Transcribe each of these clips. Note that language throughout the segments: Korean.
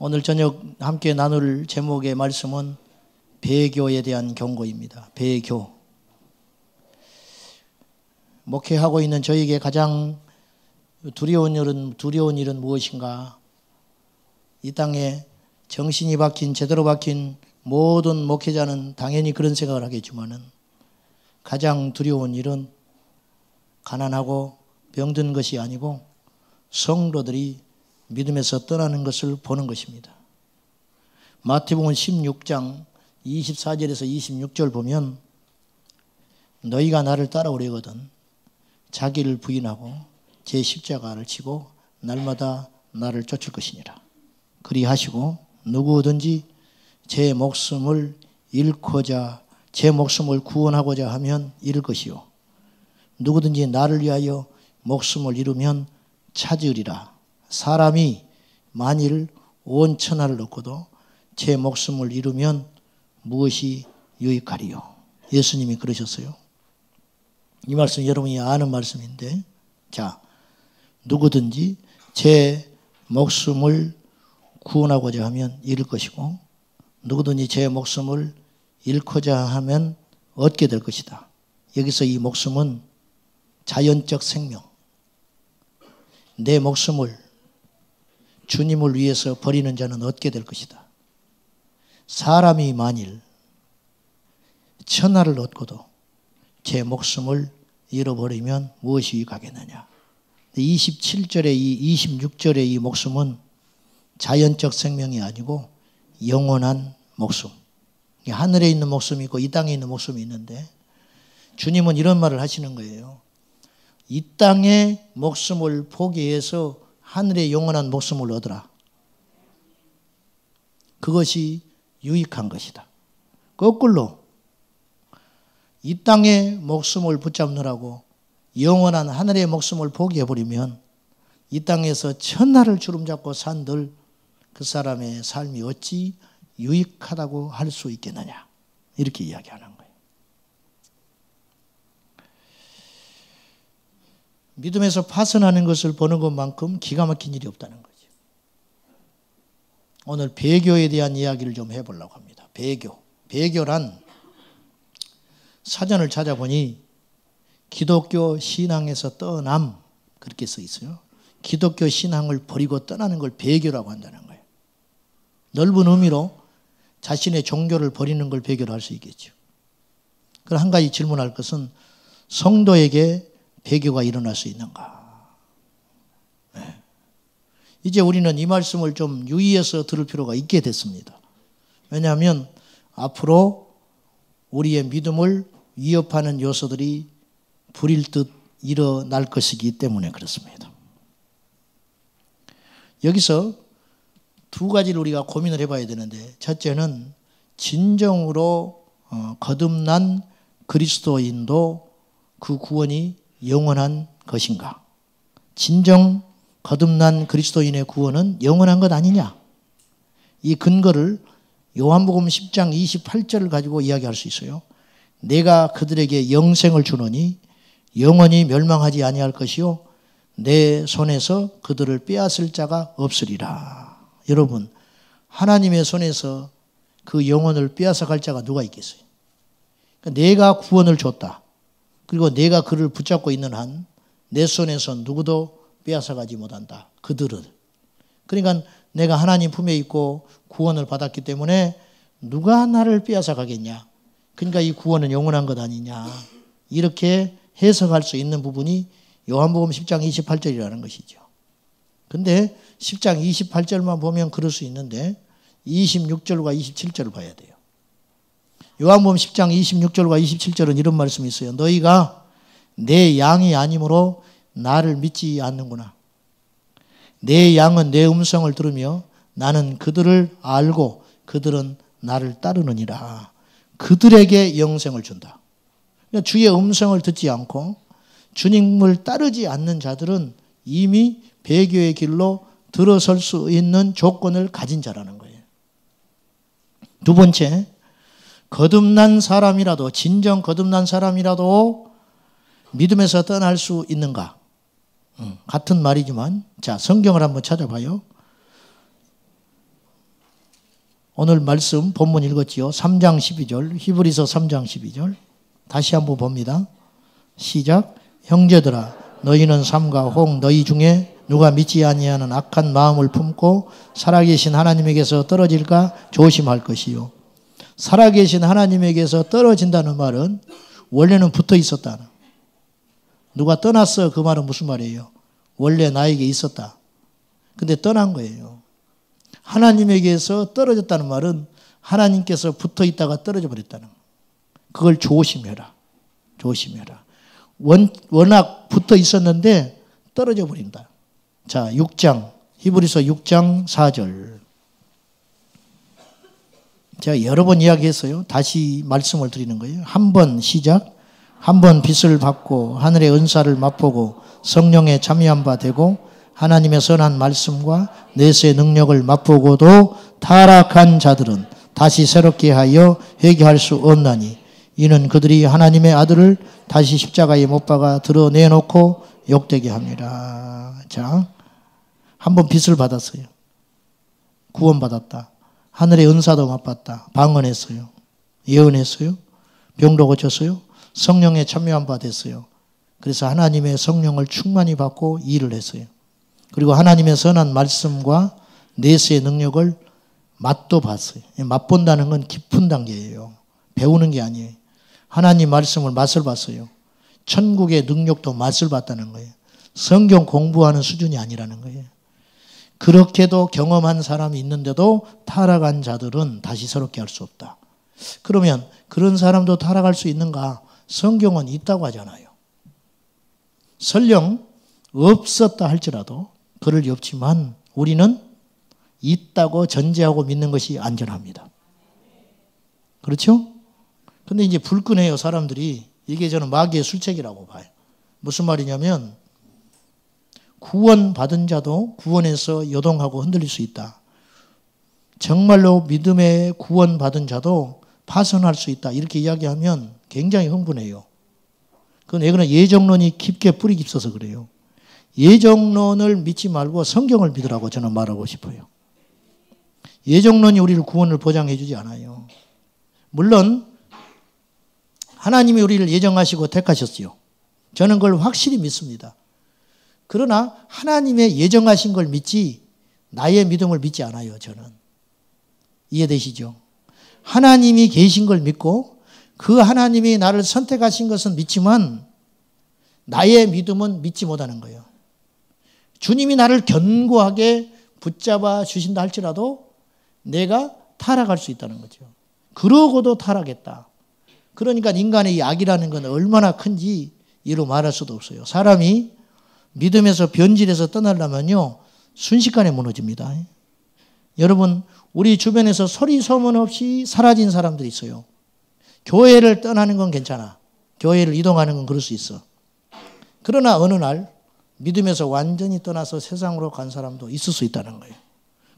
오늘 저녁 함께 나눌 제목의 말씀은 배교에 대한 경고입니다. 배교. 목회하고 있는 저에게 가장 두려운 일은 무엇인가? 이 땅에 정신이 박힌, 제대로 박힌 모든 목회자는 당연히 그런 생각을 하겠지만은 가장 두려운 일은 가난하고 병든 것이 아니고 성도들이 믿음에서 떠나는 것을 보는 것입니다. 마태복음 16장 24절에서 26절 보면 너희가 나를 따라오려거든 자기를 부인하고 제 십자가를 지고 날마다 나를 쫓을 것이니라. 그리하시고 누구든지 제 목숨을 구원하고자 하면 잃을 것이요 누구든지 나를 위하여 목숨을 잃으면 찾으리라. 사람이 만일 온 천하를 얻고도 제 목숨을 잃으면 무엇이 유익하리요? 예수님이 그러셨어요. 이 말씀 여러분이 아는 말씀인데, 자, 누구든지 제 목숨을 구원하고자 하면 잃을 것이고 누구든지 제 목숨을 잃고자 하면 얻게 될 것이다. 여기서 이 목숨은 자연적 생명, 내 목숨을 주님을 위해서 버리는 자는 얻게 될 것이다. 사람이 만일 천하를 얻고도 제 목숨을 잃어버리면 무엇이 유익하겠느냐. 27절에 26절의 이 목숨은 자연적 생명이 아니고 영원한 목숨. 하늘에 있는 목숨이 있고 이 땅에 있는 목숨이 있는데 주님은 이런 말을 하시는 거예요. 이 땅의 목숨을 포기해서 하늘의 영원한 목숨을 얻으라. 그것이 유익한 것이다. 거꾸로 이 땅의 목숨을 붙잡느라고 영원한 하늘의 목숨을 포기해버리면 이 땅에서 천하를 주름잡고 산들 그 사람의 삶이 어찌 유익하다고 할 수 있겠느냐. 이렇게 이야기하는 거예요. 믿음에서 파선하는 것을 보는 것만큼 기가 막힌 일이 없다는 거죠. 오늘 배교에 대한 이야기를 좀 해보려고 합니다. 배교. 배교란 사전을 찾아보니 기독교 신앙에서 떠남 그렇게 써 있어요. 기독교 신앙을 버리고 떠나는 걸 배교라고 한다는 거예요. 넓은 의미로 자신의 종교를 버리는 걸 배교로 할 수 있겠죠. 그럼 한 가지 질문할 것은 성도에게 배교가 일어날 수 있는가? 네. 이제 우리는 이 말씀을 좀 유의해서 들을 필요가 있게 됐습니다. 왜냐하면 앞으로 우리의 믿음을 위협하는 요소들이 불일듯 일어날 것이기 때문에 그렇습니다. 여기서 두 가지를 우리가 고민을 해봐야 되는데 첫째는 진정으로 거듭난 그리스도인도 그 구원이 영원한 것인가? 진정 거듭난 그리스도인의 구원은 영원한 것 아니냐? 이 근거를 요한복음 10장 28절을 가지고 이야기할 수 있어요. 내가 그들에게 영생을 주노니 영원히 멸망하지 아니할 것이요 내 손에서 그들을 빼앗을 자가 없으리라. 여러분, 하나님의 손에서 그 영혼을 빼앗아 갈 자가 누가 있겠어요? 그러니까 내가 구원을 줬다. 그리고 내가 그를 붙잡고 있는 한 내 손에서 누구도 빼앗아가지 못한다. 그들을. 그러니까 내가 하나님 품에 있고 구원을 받았기 때문에 누가 나를 빼앗아가겠냐. 그러니까 이 구원은 영원한 것 아니냐. 이렇게 해석할 수 있는 부분이 요한복음 10장 28절이라는 것이죠. 근데 10장 28절만 보면 그럴 수 있는데 26절과 27절을 봐야 돼요. 요한복음 10장 26절과 27절은 이런 말씀이 있어요. 너희가 내 양이 아니므로 나를 믿지 않는구나. 내 양은 내 음성을 들으며 나는 그들을 알고 그들은 나를 따르느니라. 그들에게 영생을 준다. 그러니까 주의 음성을 듣지 않고 주님을 따르지 않는 자들은 이미 배교의 길로 들어설 수 있는 조건을 가진 자라는 거예요. 두 번째, 거듭난 사람이라도 진정 거듭난 사람이라도 믿음에서 떠날 수 있는가? 같은 말이지만 자 성경을 한번 찾아봐요. 오늘 말씀 본문 읽었지요. 3장 12절, 히브리서 3장 12절. 다시 한번 봅니다. 시작. 형제들아, 너희는 삼가 혹 너희 중에 누가 믿지 아니하는 악한 마음을 품고 살아계신 하나님에게서 떨어질까 조심할 것이요. 살아계신 하나님에게서 떨어진다는 말은 원래는 붙어 있었다. 누가 떠났어, 그 말은 무슨 말이에요? 원래 나에게 있었다. 근데 떠난 거예요. 하나님에게서 떨어졌다는 말은 하나님께서 붙어 있다가 떨어져 버렸다는 거예요. 그걸 조심해라. 조심해라. 워낙 붙어 있었는데 떨어져 버린다. 자, 6장, 히브리서 6장 4절. 제가 여러 번 이야기했어요. 다시 말씀을 드리는 거예요. 한 번 시작. 한 번 빛을 받고 하늘의 은사를 맛보고 성령에 참여한 바 되고 하나님의 선한 말씀과 내세의 능력을 맛보고도 타락한 자들은 다시 새롭게 하여 회개할 수 없나니 이는 그들이 하나님의 아들을 다시 십자가에 못 박아 드러내놓고 욕되게 합니다. 자, 한 번 빛을 받았어요. 구원받았다. 하늘의 은사도 맛봤다. 방언했어요. 예언했어요. 병도 고쳤어요. 성령에 참여한 바 됐어요. 그래서 하나님의 성령을 충만히 받고 일을 했어요. 그리고 하나님의 선한 말씀과 내세의 능력을 맛도 봤어요. 맛본다는 건 깊은 단계예요. 배우는 게 아니에요. 하나님 말씀을 맛을 봤어요. 천국의 능력도 맛을 봤다는 거예요. 성경 공부하는 수준이 아니라는 거예요. 그렇게도 경험한 사람이 있는데도 타락한 자들은 다시 새롭게 할 수 없다. 그러면 그런 사람도 타락할 수 있는가? 성경은 있다고 하잖아요. 설령 없었다 할지라도 그럴 리 없지만 우리는 있다고 전제하고 믿는 것이 안전합니다. 그렇죠? 근데 이제 불끈해요, 사람들이. 이게 저는 마귀의 술책이라고 봐요. 무슨 말이냐면 구원받은 자도 구원에서 요동하고 흔들릴 수 있다. 정말로 믿음의 구원받은 자도 파선할 수 있다. 이렇게 이야기하면 굉장히 흥분해요. 그건 왜 그러냐? 예정론이 깊게 뿌리 깊어서 그래요. 예정론을 믿지 말고 성경을 믿으라고 저는 말하고 싶어요. 예정론이 우리를 구원을 보장해 주지 않아요. 물론 하나님이 우리를 예정하시고 택하셨지요. 저는 그걸 확실히 믿습니다. 그러나 하나님의 예정하신 걸 믿지 나의 믿음을 믿지 않아요, 저는. 이해되시죠? 하나님이 계신 걸 믿고 그 하나님이 나를 선택하신 것은 믿지만 나의 믿음은 믿지 못하는 거예요. 주님이 나를 견고하게 붙잡아 주신다 할지라도 내가 타락할 수 있다는 거죠. 그러고도 타락했다. 그러니까 인간의 이 악이라는 건 얼마나 큰지 이로 말할 수도 없어요. 사람이 믿음에서 변질해서 떠나려면요 순식간에 무너집니다. 여러분, 우리 주변에서 소리 소문 없이 사라진 사람들이 있어요. 교회를 떠나는 건 괜찮아. 교회를 이동하는 건 그럴 수 있어. 그러나 어느 날 믿음에서 완전히 떠나서 세상으로 간 사람도 있을 수 있다는 거예요.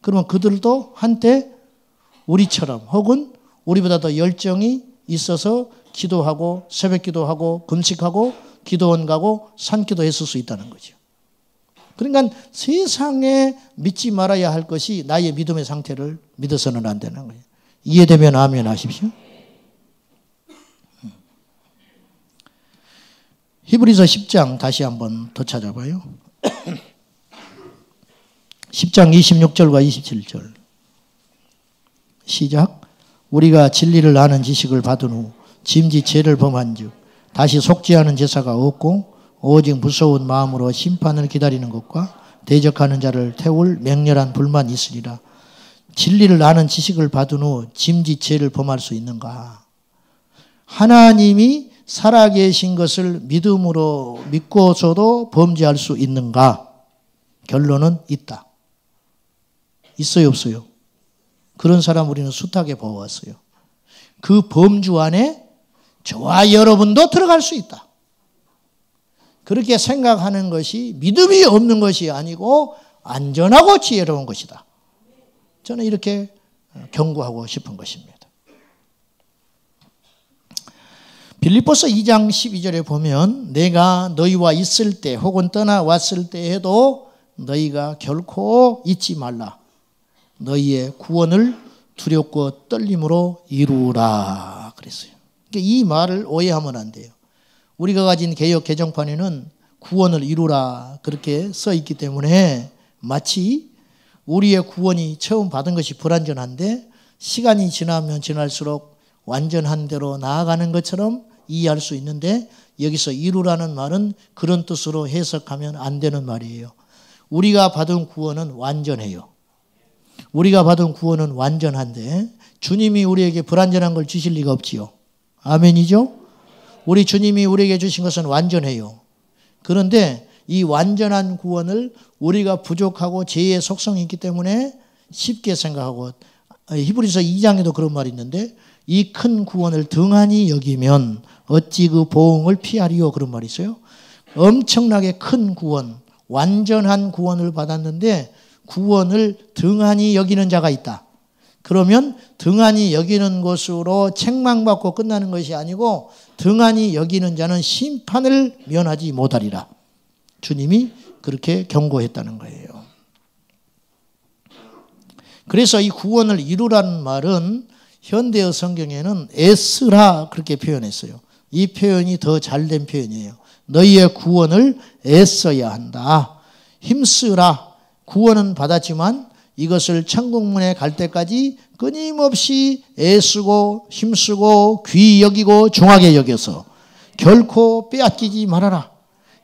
그러면 그들도 한때 우리처럼 혹은 우리보다 더 열정이 있어서 기도하고 새벽 기도하고 금식하고 기도원 가고 산기도 했을 수 있다는 거죠. 그러니까 세상에 믿지 말아야 할 것이 나의 믿음의 상태를 믿어서는 안 되는 거예요. 이해되면 아멘 하십시오. 히브리서 10장 다시 한번 더 찾아봐요. 10장 26절과 27절 시작. 우리가 진리를 아는 지식을 받은 후 짐짓 죄를 범한 즉 다시 속지 않은 제사가 없고 오직 무서운 마음으로 심판을 기다리는 것과 대적하는 자를 태울 맹렬한 불만이 있으리라. 진리를 아는 지식을 받은 후 짐짓 죄를 범할 수 있는가? 하나님이 살아계신 것을 믿음으로 믿고서도 범죄할 수 있는가? 결론은 있다. 있어요, 없어요? 그런 사람 우리는 숱하게 보아왔어요. 그 범주 안에 저와 여러분도 들어갈 수 있다. 그렇게 생각하는 것이 믿음이 없는 것이 아니고 안전하고 지혜로운 것이다. 저는 이렇게 경고하고 싶은 것입니다. 빌립보서 2장 12절에 보면 내가 너희와 있을 때 혹은 떠나왔을 때에도 너희가 결코 잊지 말라. 너희의 구원을 두렵고 떨림으로 이루라 그랬어요. 그러니까 이 말을 오해하면 안 돼요. 우리가 가진 개역 개정판에는 구원을 이루라 그렇게 써 있기 때문에 마치 우리의 구원이 처음 받은 것이 불완전한데 시간이 지나면 지날수록 완전한 대로 나아가는 것처럼 이해할 수 있는데 여기서 이루라는 말은 그런 뜻으로 해석하면 안 되는 말이에요. 우리가 받은 구원은 완전해요. 우리가 받은 구원은 완전한데 주님이 우리에게 불완전한 걸 주실 리가 없지요. 아멘이죠? 우리 주님이 우리에게 주신 것은 완전해요. 그런데 이 완전한 구원을 우리가 부족하고 죄의 속성이 있기 때문에 쉽게 생각하고 히브리서 2장에도 그런 말이 있는데 이 큰 구원을 등한히 여기면 어찌 그 보응을 피하리요 그런 말이 있어요. 엄청나게 큰 구원, 완전한 구원을 받았는데 구원을 등한히 여기는 자가 있다. 그러면 등한히 여기는 것으로 책망받고 끝나는 것이 아니고 등한히 여기는 자는 심판을 면하지 못하리라. 주님이 그렇게 경고했다는 거예요. 그래서 이 구원을 이루라는 말은 현대어 성경에는 애쓰라 그렇게 표현했어요. 이 표현이 더 잘된 표현이에요. 너희의 구원을 애써야 한다. 힘쓰라. 구원은 받았지만 이것을 천국문에 갈 때까지 끊임없이 애쓰고 힘쓰고 귀히 여기고 중하게 여겨서 결코 빼앗기지 말아라.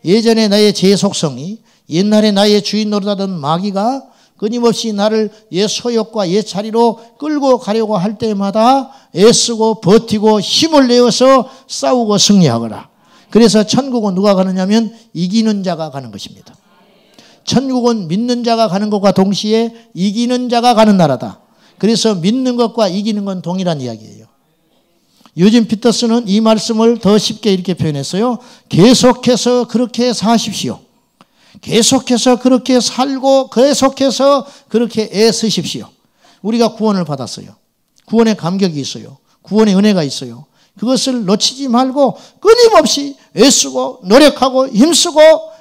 예전에 나의 제 속성이 옛날에 나의 주인 노릇하던 마귀가 끊임없이 나를 옛 소욕과 옛 자리로 끌고 가려고 할 때마다 애쓰고 버티고 힘을 내어서 싸우고 승리하거라. 그래서 천국은 누가 가느냐면 이기는 자가 가는 것입니다. 천국은 믿는 자가 가는 것과 동시에 이기는 자가 가는 나라다. 그래서 믿는 것과 이기는 건 동일한 이야기예요. 요즘 피터스는 이 말씀을 더 쉽게 이렇게 표현했어요. 계속해서 그렇게 사십시오. 계속해서 그렇게 살고 계속해서 그렇게 애쓰십시오. 우리가 구원을 받았어요. 구원의 감격이 있어요. 구원의 은혜가 있어요. 그것을 놓치지 말고 끊임없이 애쓰고 노력하고 힘쓰고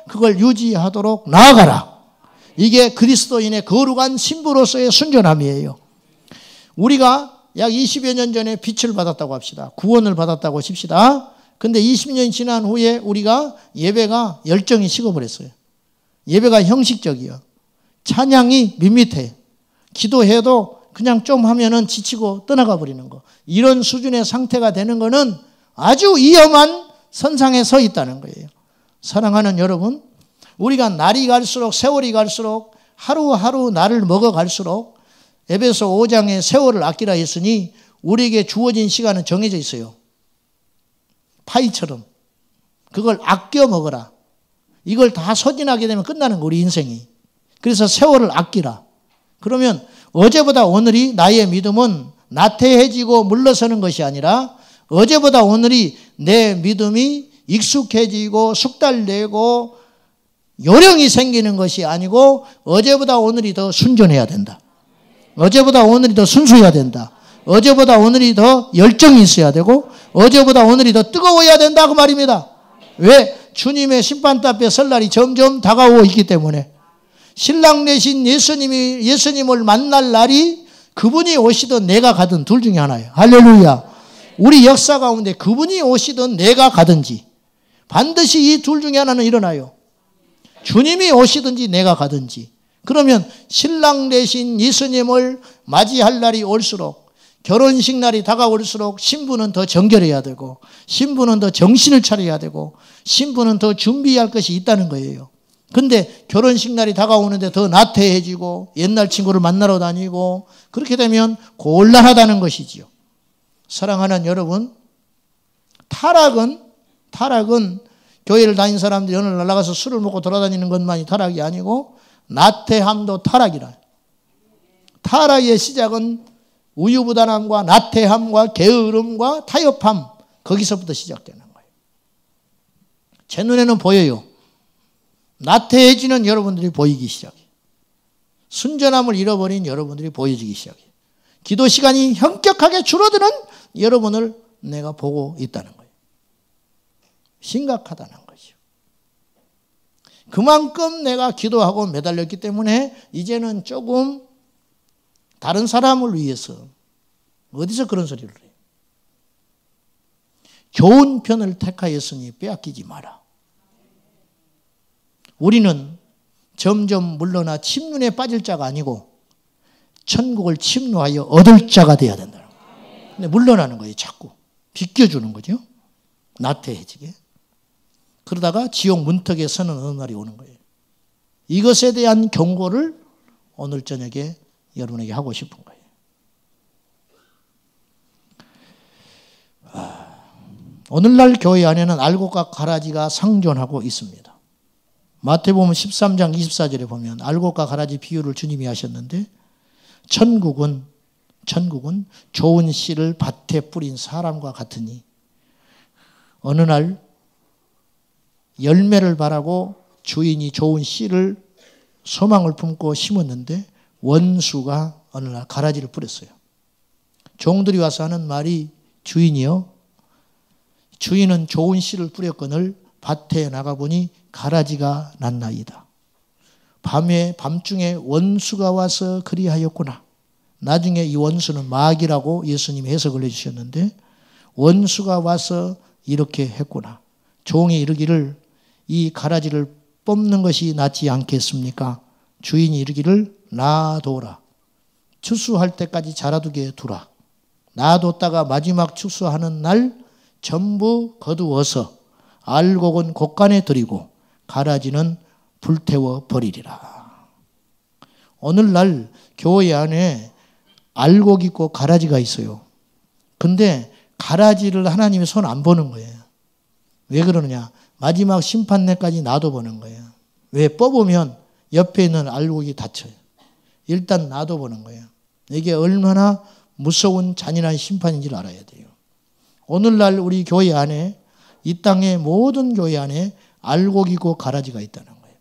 그걸 유지하도록 나아가라. 이게 그리스도인의 거룩한 신부로서의 순전함이에요. 우리가 약 20여 년 전에 빛을 받았다고 합시다. 구원을 받았다고 칩시다. 근데 20년이 지난 후에 우리가 예배가 열정이 식어버렸어요. 예배가 형식적이야. 찬양이 밋밋해. 기도해도 그냥 좀 하면은 지치고 떠나가 버리는 거. 이런 수준의 상태가 되는 거는 아주 위험한 선상에 서 있다는 거예요. 사랑하는 여러분, 우리가 날이 갈수록 세월이 갈수록 하루하루 날을 먹어 갈수록 에베소 5장에 세월을 아끼라 했으니 우리에게 주어진 시간은 정해져 있어요. 파이처럼. 그걸 아껴 먹어라. 이걸 다 소진하게 되면 끝나는 거, 우리 인생이. 그래서 세월을 아끼라. 그러면 어제보다 오늘이 나의 믿음은 나태해지고 물러서는 것이 아니라 어제보다 오늘이 내 믿음이 익숙해지고 숙달되고 요령이 생기는 것이 아니고 어제보다 오늘이 더 순전해야 된다. 어제보다 오늘이 더 순수해야 된다. 어제보다 오늘이 더 열정이 있어야 되고 어제보다 오늘이 더 뜨거워야 된다 그 말입니다. 왜? 주님의 심판대 앞에 설 날이 점점 다가오고 있기 때문에 신랑 되신 예수님을 만날 날이 그분이 오시든 내가 가든 둘 중에 하나예요. 할렐루야. 우리 역사 가운데 그분이 오시든 내가 가든지 반드시 이 둘 중에 하나는 일어나요. 주님이 오시든지 내가 가든지. 그러면 신랑 되신 예수님을 맞이할 날이 올수록 결혼식 날이 다가올수록 신부는 더 정결해야 되고 신부는 더 정신을 차려야 되고 신부는 더 준비할 것이 있다는 거예요. 근데 결혼식 날이 다가오는데 더 나태해지고 옛날 친구를 만나러 다니고 그렇게 되면 곤란하다는 것이지요. 사랑하는 여러분, 타락은 교회를 다닌 사람들이 어느 날 나가서 술을 먹고 돌아다니는 것만이 타락이 아니고 나태함도 타락이라. 타락의 시작은 우유부단함과 나태함과 게으름과 타협함, 거기서부터 시작되는 거예요. 제 눈에는 보여요. 나태해지는 여러분들이 보이기 시작해요. 순전함을 잃어버린 여러분들이 보여지기 시작해요. 기도 시간이 현격하게 줄어드는 여러분을 내가 보고 있다는 거예요. 심각하다는 거죠. 그만큼 내가 기도하고 매달렸기 때문에 이제는 조금 다른 사람을 위해서 어디서 그런 소리를 해요? 좋은 편을 택하였으니 빼앗기지 마라. 우리는 점점 물러나 침륜에 빠질 자가 아니고 천국을 침노하여 얻을 자가 돼야 된다는 거예요. 근데 물러나는 거예요. 자꾸 비껴주는 거죠. 나태해지게. 그러다가 지옥 문턱에 서는 어느 날이 오는 거예요. 이것에 대한 경고를 오늘 저녁에 여러분에게 하고 싶은 거예요. 오늘날 교회 안에는 알곡과 가라지가 상존하고 있습니다. 마태복음 13장 24절에 보면 알곡과 가라지 비유를 주님이 하셨는데 천국은 좋은 씨를 밭에 뿌린 사람과 같으니 어느 날 열매를 바라고 주인이 좋은 씨를 소망을 품고 심었는데 원수가 어느 날 가라지를 뿌렸어요. 종들이 와서 하는 말이 주인이요, 주인은 좋은 씨를 뿌렸거늘 밭에 나가보니 가라지가 났나이다. 밤중에 원수가 와서 그리하였구나. 나중에 이 원수는 마귀라고 예수님이 해석을 해주셨는데 원수가 와서 이렇게 했구나. 종이 이르기를 이 가라지를 뽑는 것이 낫지 않겠습니까? 주인이 이르기를 놔둬라. 추수할 때까지 자라두게 두라. 놔뒀다가 마지막 추수하는 날 전부 거두어서 알곡은 곳간에 들이고 가라지는 불태워 버리리라. 오늘날 교회 안에 알곡 있고 가라지가 있어요. 근데 가라지를 하나님이 손 안 보는 거예요. 왜 그러느냐? 마지막 심판날까지 놔둬보는 거예요. 왜? 뽑으면 옆에 있는 알곡이 다쳐요. 일단 놔둬보는 거예요. 이게 얼마나 무서운 잔인한 심판인지를 알아야 돼요. 오늘날 우리 교회 안에, 이 땅의 모든 교회 안에 알곡이고 가라지가 있다는 거예요.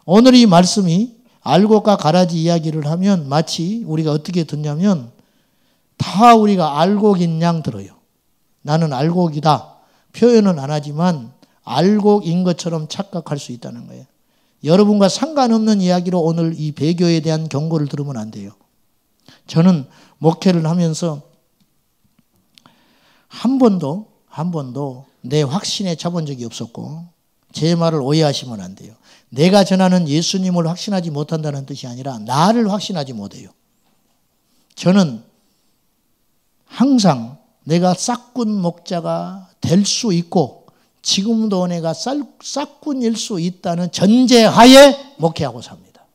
오늘 이 말씀이 알곡과 가라지 이야기를 하면 마치 우리가 어떻게 듣냐면 다 우리가 알곡인 양 들어요. 나는 알곡이다. 표현은 안 하지만 알곡인 것처럼 착각할 수 있다는 거예요. 여러분과 상관없는 이야기로 오늘 이 배교에 대한 경고를 들으면 안 돼요. 저는 목회를 하면서 한 번도 내 확신에 차본 적이 없었고 제 말을 오해하시면 안 돼요. 내가 전하는 예수님을 확신하지 못한다는 뜻이 아니라 나를 확신하지 못해요. 저는 항상 내가 싹군 목자가 될 수 있고 지금도 내가 싹군일 수 있다는 전제하에 목회하고 삽니다.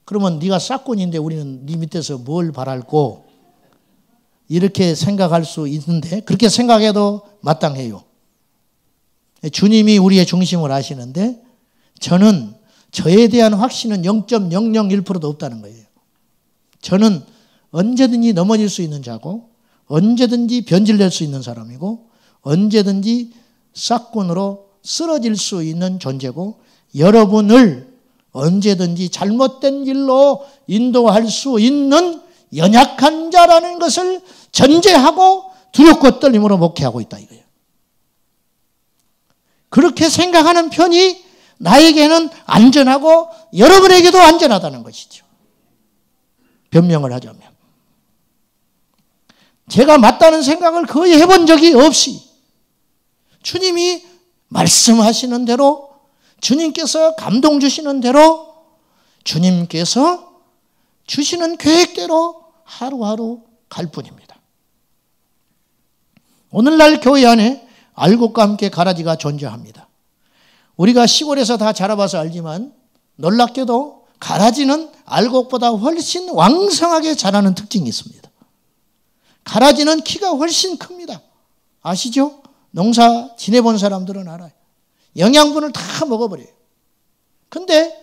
그러면 네가 싹군인데 우리는 네 밑에서 뭘 바랄고 이렇게 생각할 수 있는데 그렇게 생각해도 마땅해요. 주님이 우리의 중심을 아시는데 저는 저에 대한 확신은 0.001%도 없다는 거예요. 저는 언제든지 넘어질 수 있는 자고 언제든지 변질될 수 있는 사람이고 언제든지 싹군으로 쓰러질 수 있는 존재고 여러분을 언제든지 잘못된 길로 인도할 수 있는 연약한 자라는 것을 전제하고 두렵고 떨림으로 목회하고 있다 이거예요. 그렇게 생각하는 편이 나에게는 안전하고 여러분에게도 안전하다는 것이죠. 변명을 하자면. 제가 맞다는 생각을 거의 해본 적이 없이 주님이 말씀하시는 대로 주님께서 감동 주시는 대로 주님께서 주시는 계획대로 하루하루 갈 뿐입니다. 오늘날 교회 안에 알곡과 함께 가라지가 존재합니다. 우리가 시골에서 다 자라봐서 알지만 놀랍게도 가라지는 알곡보다 훨씬 왕성하게 자라는 특징이 있습니다. 가라지는 키가 훨씬 큽니다. 아시죠? 농사 지내본 사람들은 알아요. 영양분을 다 먹어버려요. 근데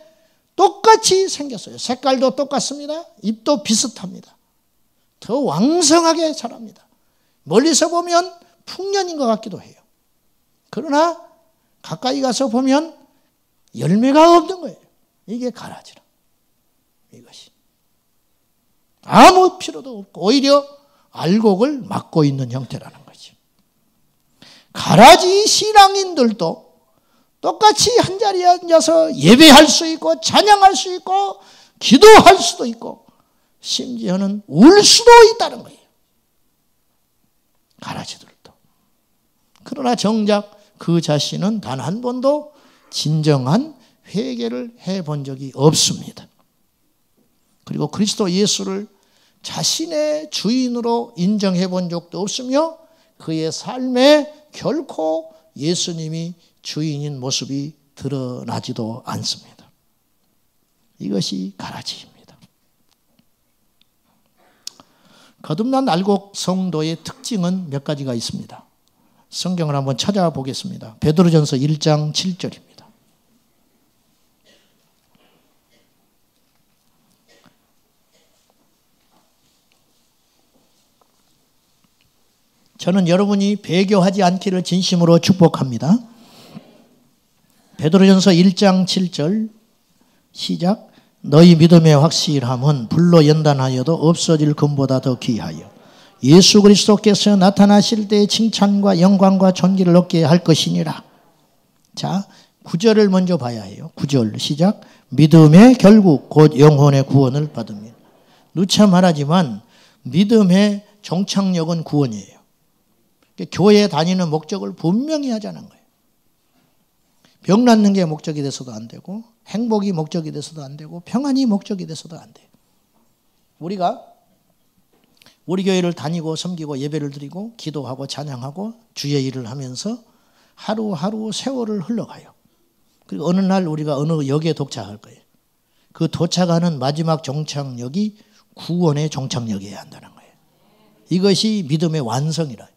똑같이 생겼어요. 색깔도 똑같습니다. 잎도 비슷합니다. 더 왕성하게 자랍니다. 멀리서 보면 풍년인 것 같기도 해요. 그러나 가까이 가서 보면 열매가 없는 거예요. 이게 가라지라. 이것이. 아무 필요도 없고 오히려 알곡을 막고 있는 형태라는 거죠. 가라지 신앙인들도 똑같이 한자리에 앉아서 예배할 수 있고 찬양할 수 있고 기도할 수도 있고 심지어는 울 수도 있다는 거예요. 가라지들도. 그러나 정작 그 자신은 단 한 번도 진정한 회개를 해본 적이 없습니다. 그리고 그리스도 예수를 자신의 주인으로 인정해 본 적도 없으며 그의 삶에 결코 예수님이 주인인 모습이 드러나지도 않습니다. 이것이 가라지입니다. 거듭난 알곡 성도의 특징은 몇 가지가 있습니다. 성경을 한번 찾아보겠습니다. 베드로전서 1장 7절입니다. 저는 여러분이 배교하지 않기를 진심으로 축복합니다. 베드로전서 1장 7절 시작. 너희 믿음의 확실함은 불로 연단하여도 없어질 금보다 더 귀하여 예수 그리스도께서 나타나실 때의 칭찬과 영광과 존귀를 얻게 할 것이니라. 자, 9절을 먼저 봐야 해요. 9절 시작. 믿음의 결국 곧 영혼의 구원을 받으면. 누차 말하지만 믿음의 종착역은 구원이에요. 교회 다니는 목적을 분명히 하자는 거예요. 병 낫는 게 목적이 돼서도 안 되고 행복이 목적이 돼서도 안 되고 평안이 목적이 돼서도 안 돼요. 우리가 우리 교회를 다니고 섬기고 예배를 드리고 기도하고 찬양하고 주의 일을 하면서 하루하루 세월을 흘러가요. 그리고 어느 날 우리가 어느 역에 도착할 거예요. 그 도착하는 마지막 종착역이 구원의 종착역이어야 한다는 거예요. 이것이 믿음의 완성이라.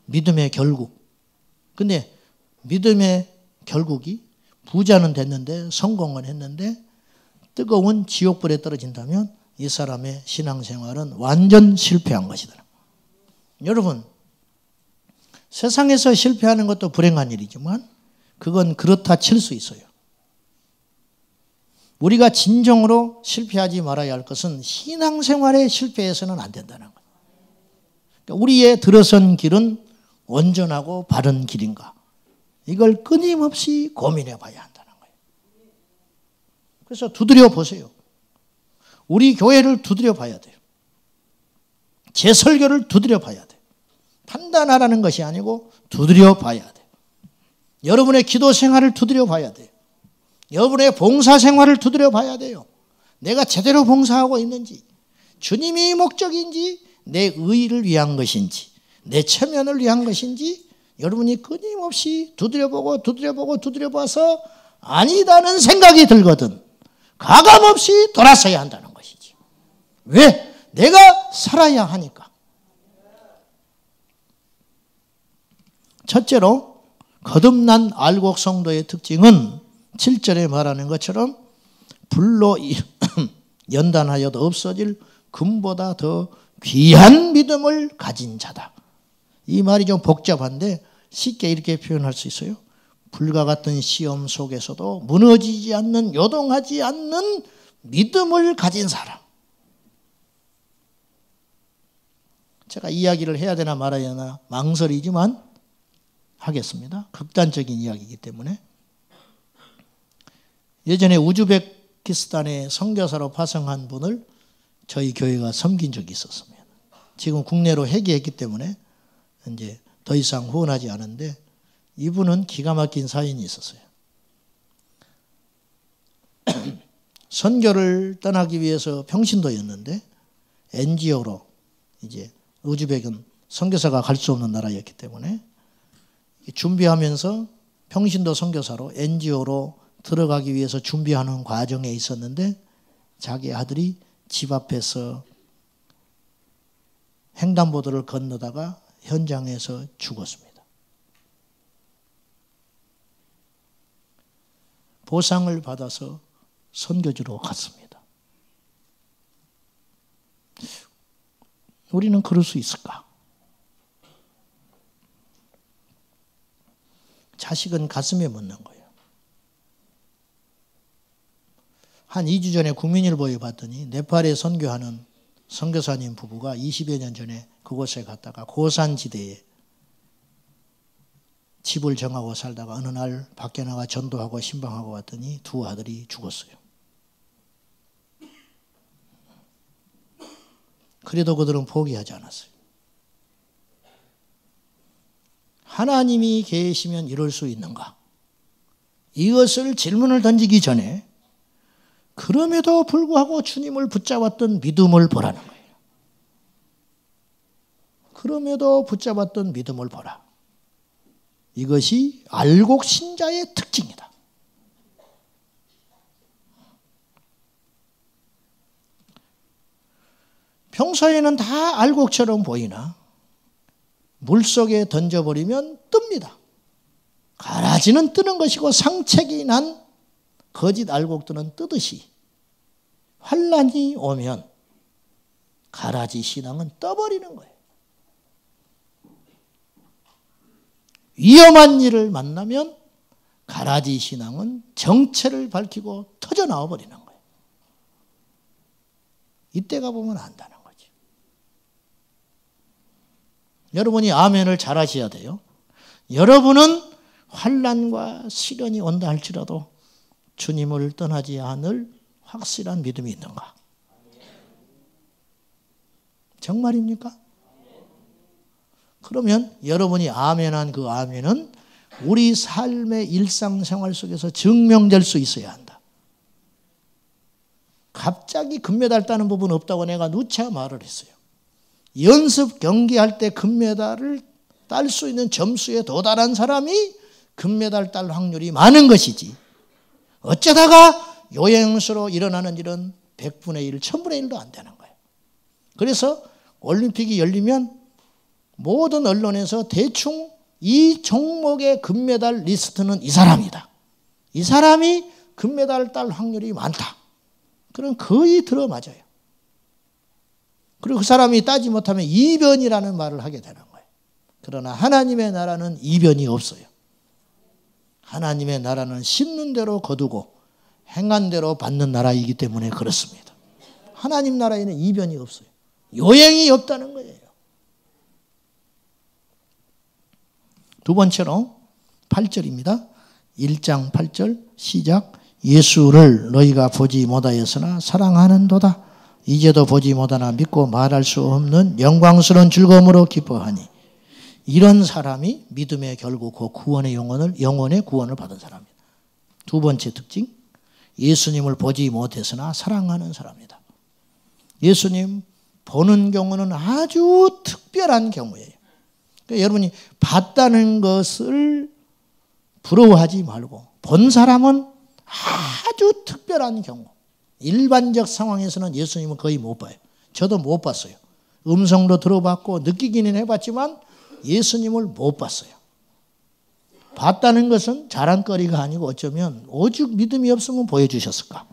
믿음의 결국. 근데 믿음의 결국이 부자는 됐는데 성공은 했는데 뜨거운 지옥불에 떨어진다면 이 사람의 신앙생활은 완전 실패한 것이다. 여러분, 세상에서 실패하는 것도 불행한 일이지만 그건 그렇다 칠 수 있어요. 우리가 진정으로 실패하지 말아야 할 것은 신앙생활에 실패해서는 안 된다는 거예요. 그러니까 우리의 들어선 길은 온전하고 바른 길인가? 이걸 끊임없이 고민해 봐야 한다는 거예요. 그래서 두드려 보세요. 우리 교회를 두드려 봐야 돼요. 제 설교를 두드려 봐야 돼요. 판단하라는 것이 아니고 두드려 봐야 돼요. 여러분의 기도 생활을 두드려 봐야 돼요. 여러분의 봉사 생활을 두드려 봐야 돼요. 내가 제대로 봉사하고 있는지, 주님이 목적인지, 내 의를 위한 것인지, 내 체면을 위한 것인지 여러분이 끊임없이 두드려보고 두드려봐서 아니다는 생각이 들거든 가감없이 돌아서야 한다는 것이지. 왜? 내가 살아야 하니까. 첫째로 거듭난 알곡 성도의 특징은 7절에 말하는 것처럼 불로 연단하여도 없어질 금보다 더 귀한 믿음을 가진 자다. 이 말이 좀 복잡한데 쉽게 이렇게 표현할 수 있어요. 불과 같은 시험 속에서도 무너지지 않는, 요동하지 않는 믿음을 가진 사람. 제가 이야기를 해야 되나 말아야 하나 망설이지만 하겠습니다. 극단적인 이야기이기 때문에. 예전에 우즈베키스탄에 선교사로 파송한 분을 저희 교회가 섬긴 적이 있었습니다. 지금 국내로 회귀했기 때문에 이제 더 이상 후원하지 않은데 이분은 기가 막힌 사연이 있었어요. 선교를 떠나기 위해서 평신도였는데 NGO로 이제 우즈벡은 선교사가 갈 수 없는 나라였기 때문에 준비하면서 평신도 선교사로 NGO로 들어가기 위해서 준비하는 과정에 있었는데 자기 아들이 집 앞에서 횡단보도를 건너다가 현장에서 죽었습니다. 보상을 받아서 선교지로 갔습니다. 우리는 그럴 수 있을까? 자식은 가슴에 묻는 거예요. 한 2주 전에 국민일보에 봤더니 네팔에 선교하는 선교사님 부부가 20여 년 전에 그곳에 갔다가 고산지대에 집을 정하고 살다가 어느 날 밖에 나가 전도하고 신방하고 왔더니 두 아들이 죽었어요. 그래도 그들은 포기하지 않았어요. 하나님이 계시면 이룰 수 있는가? 이것을 질문을 던지기 전에 그럼에도 불구하고 주님을 붙잡았던 믿음을 보라는 거예요. 그럼에도 붙잡았던 믿음을 보라. 이것이 알곡 신자의 특징이다. 평소에는 다 알곡처럼 보이나 물속에 던져버리면 뜹니다. 가라지는 뜨는 것이고 상책이 난 거짓 알곡들은 뜨듯이 환난이 오면 가라지 신앙은 떠버리는 거예요. 위험한 일을 만나면 가라지 신앙은 정체를 밝히고 터져나와 버리는 거예요. 이때가 보면 안다는 거죠. 여러분이 아멘을 잘 하셔야 돼요. 여러분은 환난과 시련이 온다 할지라도 주님을 떠나지 않을 확실한 믿음이 있는가? 정말입니까? 그러면 여러분이 아멘한 그 아멘은 우리 삶의 일상생활 속에서 증명될 수 있어야 한다. 갑자기 금메달 따는 부분 없다고 내가 누차 말을 했어요. 연습 경기할 때 금메달을 딸 수 있는 점수에 도달한 사람이 금메달 딸 확률이 많은 것이지, 어쩌다가 요행수로 일어나는 일은 100분의 1, 1000분의 1도 안 되는 거예요. 그래서 올림픽이 열리면 모든 언론에서 대충 이 종목의 금메달 리스트는 이 사람이다, 이 사람이 금메달 딸 확률이 많다, 그럼 거의 들어맞아요. 그리고 그 사람이 따지 못하면 이변이라는 말을 하게 되는 거예요. 그러나 하나님의 나라는 이변이 없어요. 하나님의 나라는 심는 대로 거두고 행한 대로 받는 나라이기 때문에 그렇습니다. 하나님 나라에는 이변이 없어요. 요행이 없다는 거예요. 두 번째로 8절입니다. 1장 8절 시작. 예수를 너희가 보지 못하였으나 사랑하는도다. 이제도 보지 못하나 믿고 말할 수 없는 영광스러운 즐거움으로 기뻐하니. 이런 사람이 믿음의 결국고 구원의 영혼의 구원을 받은 사람입니다. 두 번째 특징, 예수님을 보지 못했으나 사랑하는 사람이다. 예수님 보는 경우는 아주 특별한 경우예요. 그러니까 여러분이 봤다는 것을 부러워하지 말고, 본 사람은 아주 특별한 경우, 일반적 상황에서는 예수님은 거의 못 봐요. 저도 못 봤어요. 음성도 들어봤고 느끼기는 해봤지만 예수님을 못 봤어요. 봤다는 것은 자랑거리가 아니고 어쩌면 오죽 믿음이 없으면 보여주셨을까.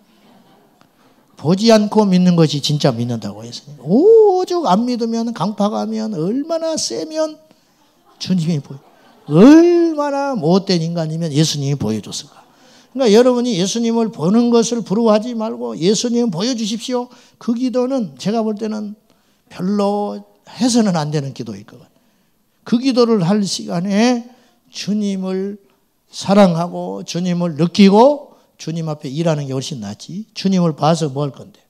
보지 않고 믿는 것이 진짜 믿는다고 했어요. 오죽 안 믿으면, 강팍하면, 얼마나 세면 주님이 보여, 얼마나 못된 인간이면 예수님이 보여줬을까. 그러니까 여러분이 예수님을 보는 것을 부러워하지 말고 예수님 보여주십시오. 그 기도는 제가 볼 때는 별로 해서는 안 되는 기도일 것 같아요. 그 기도를 할 시간에 주님을 사랑하고 주님을 느끼고 주님 앞에 일하는 게 훨씬 낫지. 주님을 봐서 뭐 할 건데.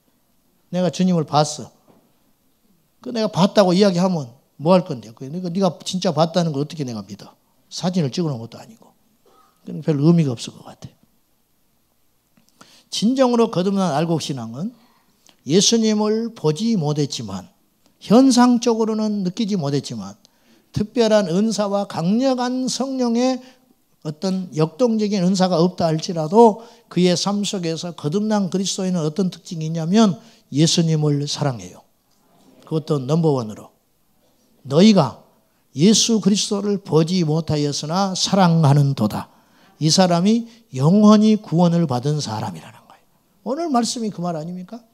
내가 주님을 봤어. 내가 봤다고 이야기하면 뭐 할 건데. 네가 진짜 봤다는 걸 어떻게 내가 믿어. 사진을 찍어놓은 것도 아니고. 별 의미가 없을 것 같아요. 진정으로 거듭난 알곡신앙은 예수님을 보지 못했지만, 현상적으로는 느끼지 못했지만 특별한 은사와 강력한 성령의 어떤 역동적인 은사가 없다 할지라도 그의 삶 속에서 거듭난 그리스도인은 어떤 특징이 있냐면 예수님을 사랑해요. 그것도 넘버원으로. 너희가 예수 그리스도를 보지 못하였으나 사랑하는 도다. 이 사람이 영원히 구원을 받은 사람이라는 거예요. 오늘 말씀이 그 말 아닙니까?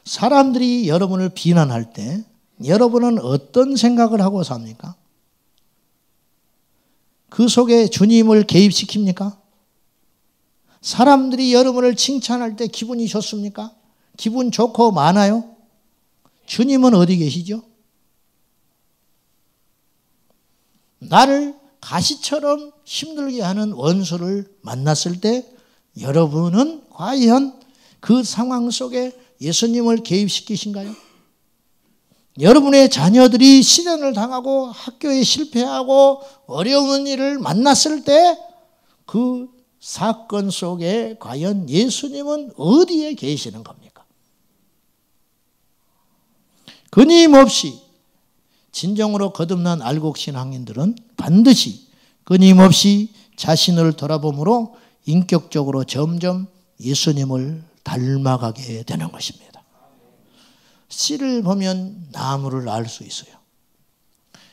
사람들이 여러분을 비난할 때 여러분은 어떤 생각을 하고 삽니까? 그 속에 주님을 개입시킵니까? 사람들이 여러분을 칭찬할 때 기분이 좋습니까? 기분 좋고 많아요? 주님은 어디 계시죠? 나를 가시처럼 힘들게 하는 원수를 만났을 때 여러분은 과연 그 상황 속에 예수님을 개입시키신가요? 여러분의 자녀들이 시련을 당하고 학교에 실패하고 어려운 일을 만났을 때 그 사건 속에 과연 예수님은 어디에 계시는 겁니까? 끊임없이 진정으로 거듭난 알곡신앙인들은 반드시 끊임없이 자신을 돌아봄으로 인격적으로 점점 예수님을 닮아가게 되는 것입니다. 씨를 보면 나무를 알 수 있어요.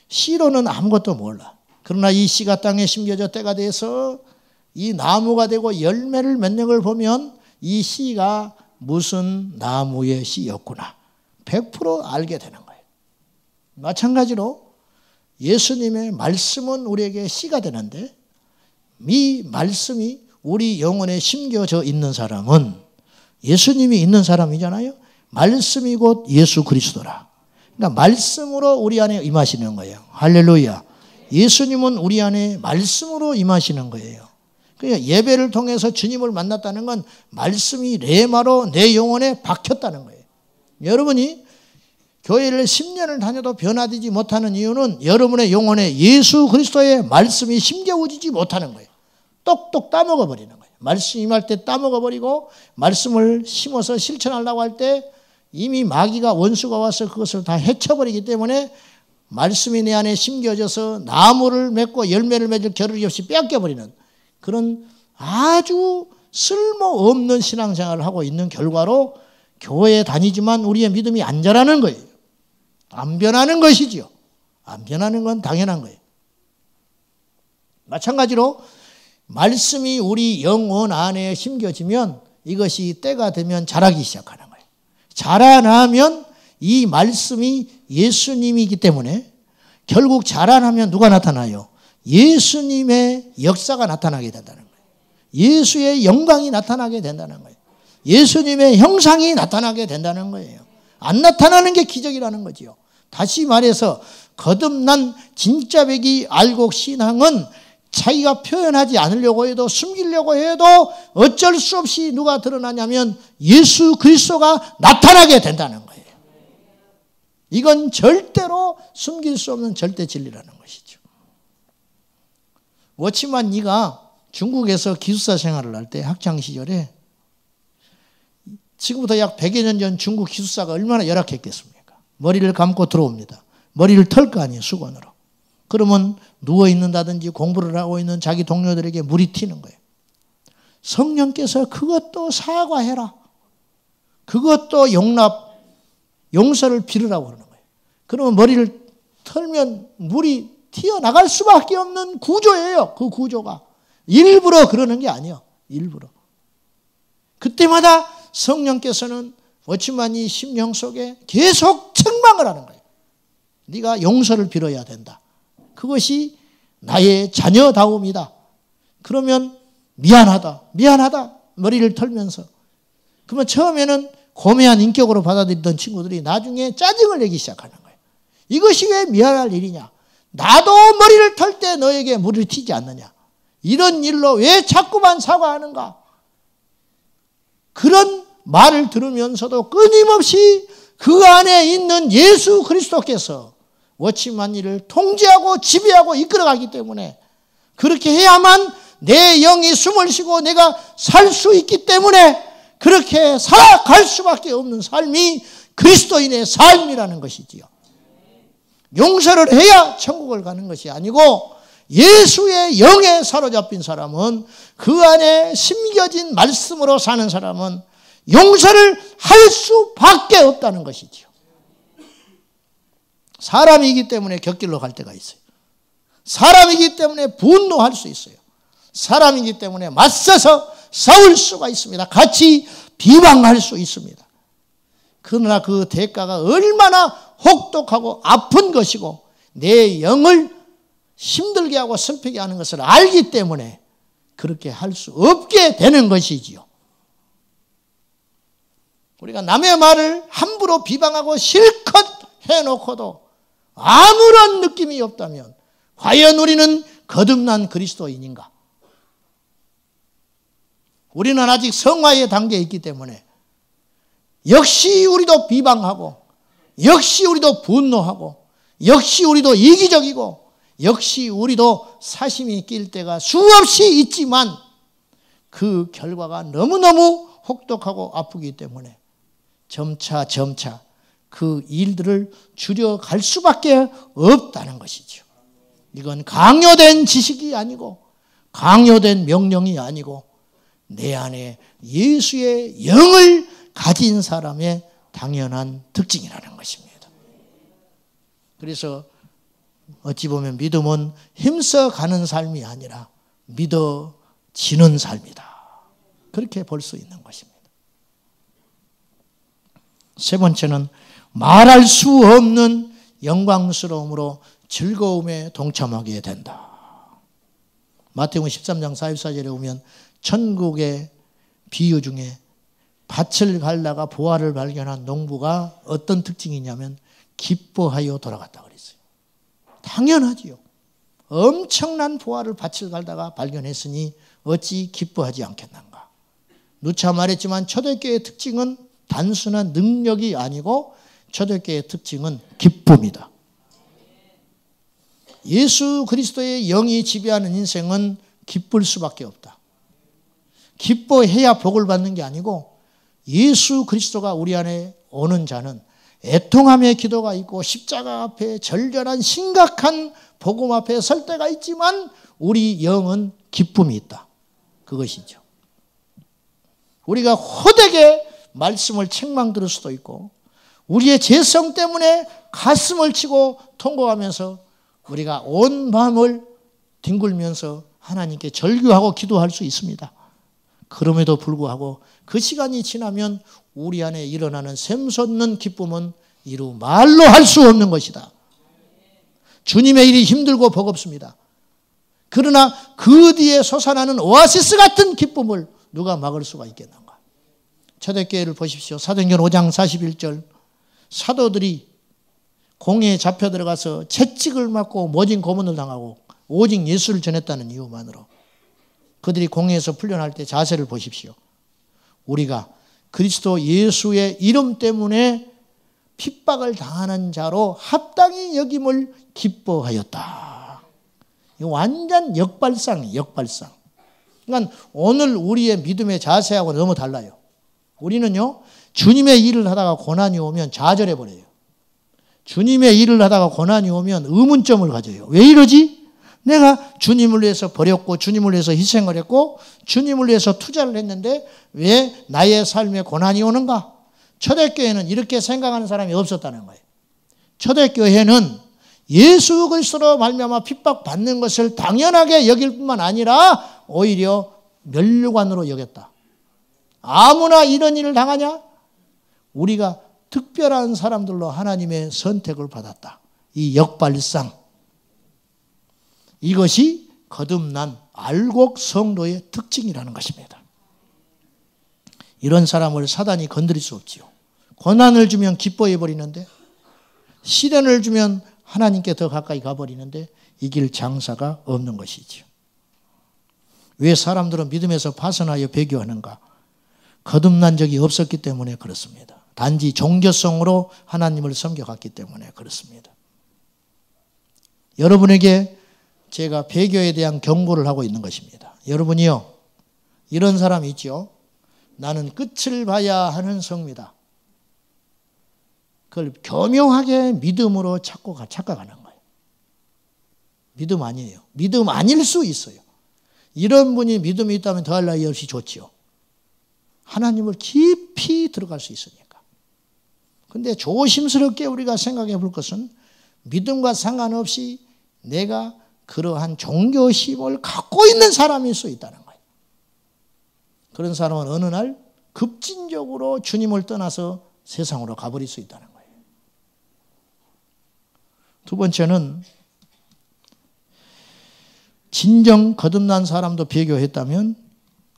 씨로는 아무것도 몰라. 그러나 이 씨가 땅에 심겨져 때가 돼서 이 나무가 되고 열매를 맺는 걸 보면 이 씨가 무슨 나무의 씨였구나 100% 알게 되는 거예요. 마찬가지로 예수님의 말씀은 우리에게 씨가 되는데 이 말씀이 우리 영혼에 심겨져 있는 사람은 예수님이 있는 사람이잖아요. 말씀이 곧 예수 그리스도라. 그러니까 말씀으로 우리 안에 임하시는 거예요. 할렐루야. 예수님은 우리 안에 말씀으로 임하시는 거예요. 그러니까 예배를 통해서 주님을 만났다는 건 말씀이 레마로 내 영혼에 박혔다는 거예요. 여러분이 교회를 10년을 다녀도 변화되지 못하는 이유는 여러분의 영혼에 예수 그리스도의 말씀이 심겨지지 못하는 거예요. 똑똑 따먹어 버리는 거예요. 말씀 임할 때 따먹어 버리고 말씀을 심어서 실천하려고 할 때 이미 마귀가 원수가 와서 그것을 다 해쳐버리기 때문에 말씀이 내 안에 심겨져서 나무를 맺고 열매를 맺을 겨를이 없이 빼앗겨버리는 그런 아주 쓸모없는 신앙생활을 하고 있는 결과로 교회에 다니지만 우리의 믿음이 안 자라는 거예요. 안 변하는 것이지요. 안 변하는 건 당연한 거예요. 마찬가지로 말씀이 우리 영혼 안에 심겨지면 이것이 때가 되면 자라기 시작하는 거예요. 자라나면 이 말씀이 예수님이기 때문에 결국 자라나면 누가 나타나요? 예수님의 역사가 나타나게 된다는 거예요. 예수의 영광이 나타나게 된다는 거예요. 예수님의 형상이 나타나게 된다는 거예요. 안 나타나는 게 기적이라는 거지요. 다시 말해서 거듭난 진짜 배기 알곡신앙은 자기가 표현하지 않으려고 해도 숨기려고 해도 어쩔 수 없이 누가 드러나냐면 예수 그리스도가 나타나게 된다는 거예요. 이건 절대로 숨길 수 없는 절대 진리라는 것이죠. 워치만 니가 중국에서 기숙사 생활을 할 때 학창시절에 지금부터 약 100여 년 전 중국 기숙사가 얼마나 열악했겠습니까? 머리를 감고 들어옵니다. 머리를 털 거 아니에요, 수건으로. 그러면 누워있는다든지 공부를 하고 있는 자기 동료들에게 물이 튀는 거예요. 성령께서 그것도 사과해라. 그것도 용서를 빌으라고 그러는 거예요. 그러면 머리를 털면 물이 튀어나갈 수밖에 없는 구조예요. 그 구조가. 일부러 그러는 게 아니에요. 일부러. 그때마다 성령께서는 워치만이 심령 속에 계속 책망을 하는 거예요. 네가 용서를 빌어야 된다. 그것이 나의 자녀다움이다. 그러면 미안하다. 머리를 털면서. 그러면 처음에는 고매한 인격으로 받아들이던 친구들이 나중에 짜증을 내기 시작하는 거예요. 이것이 왜 미안할 일이냐. 나도 머리를 털 때 너에게 물이 튀지 않느냐. 이런 일로 왜 자꾸만 사과하는가. 그런 말을 들으면서도 끊임없이 그 안에 있는 예수 그리스도께서 워치만이를 통제하고 지배하고 이끌어가기 때문에 그렇게 해야만 내 영이 숨을 쉬고 내가 살 수 있기 때문에 그렇게 살아갈 수밖에 없는 삶이 그리스도인의 삶이라는 것이지요. 용서를 해야 천국을 가는 것이 아니고 예수의 영에 사로잡힌 사람은 그 안에 심겨진 말씀으로 사는 사람은 용서를 할 수밖에 없다는 것이지요. 사람이기 때문에 곁길로 갈 때가 있어요. 사람이기 때문에 분노할 수 있어요. 사람이기 때문에 맞서서 싸울 수가 있습니다. 같이 비방할 수 있습니다. 그러나 그 대가가 얼마나 혹독하고 아픈 것이고 내 영을 힘들게 하고 슬프게 하는 것을 알기 때문에 그렇게 할 수 없게 되는 것이지요. 우리가 남의 말을 함부로 비방하고 실컷 해놓고도 아무런 느낌이 없다면 과연 우리는 거듭난 그리스도인인가? 우리는 아직 성화의 단계에 있기 때문에 역시 우리도 비방하고, 역시 우리도 분노하고, 역시 우리도 이기적이고, 역시 우리도 사심이 낄 때가 수없이 있지만 그 결과가 너무너무 혹독하고 아프기 때문에 점차 그 일들을 줄여갈 수밖에 없다는 것이죠. 이건 강요된 지식이 아니고 강요된 명령이 아니고 내 안에 예수의 영을 가진 사람의 당연한 특징이라는 것입니다. 그래서 어찌 보면 믿음은 힘써가는 삶이 아니라 믿어지는 삶이다. 그렇게 볼 수 있는 것입니다. 세 번째는 말할 수 없는 영광스러움으로 즐거움에 동참하게 된다. 마태복음 13장 44절에 보면 천국의 비유 중에 밭을 갈다가 보화를 발견한 농부가 어떤 특징이냐면 기뻐하여 돌아갔다 그랬어요. 당연하지요. 엄청난 보화를 밭을 갈다가 발견했으니 어찌 기뻐하지 않겠는가. 누차 말했지만 초대교회의 특징은 단순한 능력이 아니고 초대교회의 특징은 기쁨이다. 예수 그리스도의 영이 지배하는 인생은 기쁠 수밖에 없다. 기뻐해야 복을 받는 게 아니고 예수 그리스도가 우리 안에 오는 자는 애통함의 기도가 있고 십자가 앞에 절절한 심각한 복음 앞에 설 때가 있지만 우리 영은 기쁨이 있다. 그것이죠. 우리가 호되게 말씀을 책망 들을 수도 있고 우리의 죄성 때문에 가슴을 치고 통곡하면서 우리가 온 밤을 뒹굴면서 하나님께 절규하고 기도할 수 있습니다. 그럼에도 불구하고 그 시간이 지나면 우리 안에 일어나는 샘솟는 기쁨은 이루 말로 할 수 없는 것이다. 주님의 일이 힘들고 버겁습니다. 그러나 그 뒤에 솟아나는 오아시스 같은 기쁨을 누가 막을 수가 있겠는가. 초대교회를 보십시오. 사도행전 5장 41절 사도들이 공회에 잡혀 들어가서 채찍을 맞고 모진 고문을 당하고 오직 예수를 전했다는 이유만으로 그들이 공회에서 풀려날 때 자세를 보십시오. 우리가 그리스도 예수의 이름 때문에 핍박을 당하는 자로 합당히 여김을 기뻐하였다. 이거 완전 역발상이에요. 역발상. 그러니까 오늘 우리의 믿음의 자세하고 너무 달라요. 우리는요 주님의 일을 하다가 고난이 오면 좌절해버려요. 주님의 일을 하다가 고난이 오면 의문점을 가져요. 왜 이러지? 내가 주님을 위해서 버렸고 주님을 위해서 희생을 했고 주님을 위해서 투자를 했는데 왜 나의 삶에 고난이 오는가? 초대교회는 이렇게 생각하는 사람이 없었다는 거예요. 초대교회는 예수 그리스도로 말미암아 핍박받는 것을 당연하게 여길 뿐만 아니라 오히려 면류관으로 여겼다. 아무나 이런 일을 당하냐? 우리가 특별한 사람들로 하나님의 선택을 받았다. 이 역발상. 이것이 거듭난 알곡 성도의 특징이라는 것입니다. 이런 사람을 사단이 건드릴 수 없지요. 고난을 주면 기뻐해 버리는데 시련을 주면 하나님께 더 가까이 가버리는데 이길 장사가 없는 것이지요. 왜 사람들은 믿음에서 파선하여 배교하는가? 거듭난 적이 없었기 때문에 그렇습니다. 단지 종교성으로 하나님을 섬겨갔기 때문에 그렇습니다. 여러분에게 제가 배교에 대한 경고를 하고 있는 것입니다. 여러분이요, 이런 사람이 있죠. 나는 끝을 봐야 하는 성미다. 그걸 교묘하게 믿음으로 착각하는 거예요. 믿음 아니에요. 믿음 아닐 수 있어요. 이런 분이 믿음이 있다면 더할 나위 없이 좋지요. 하나님을 깊이 들어갈 수 있으니까. 근데 조심스럽게 우리가 생각해 볼 것은 믿음과 상관없이 내가 그러한 종교심을 갖고 있는 사람일 수 있다는 거예요. 그런 사람은 어느 날 급진적으로 주님을 떠나서 세상으로 가버릴 수 있다는 거예요. 두 번째는 진정 거듭난 사람도 배교했다면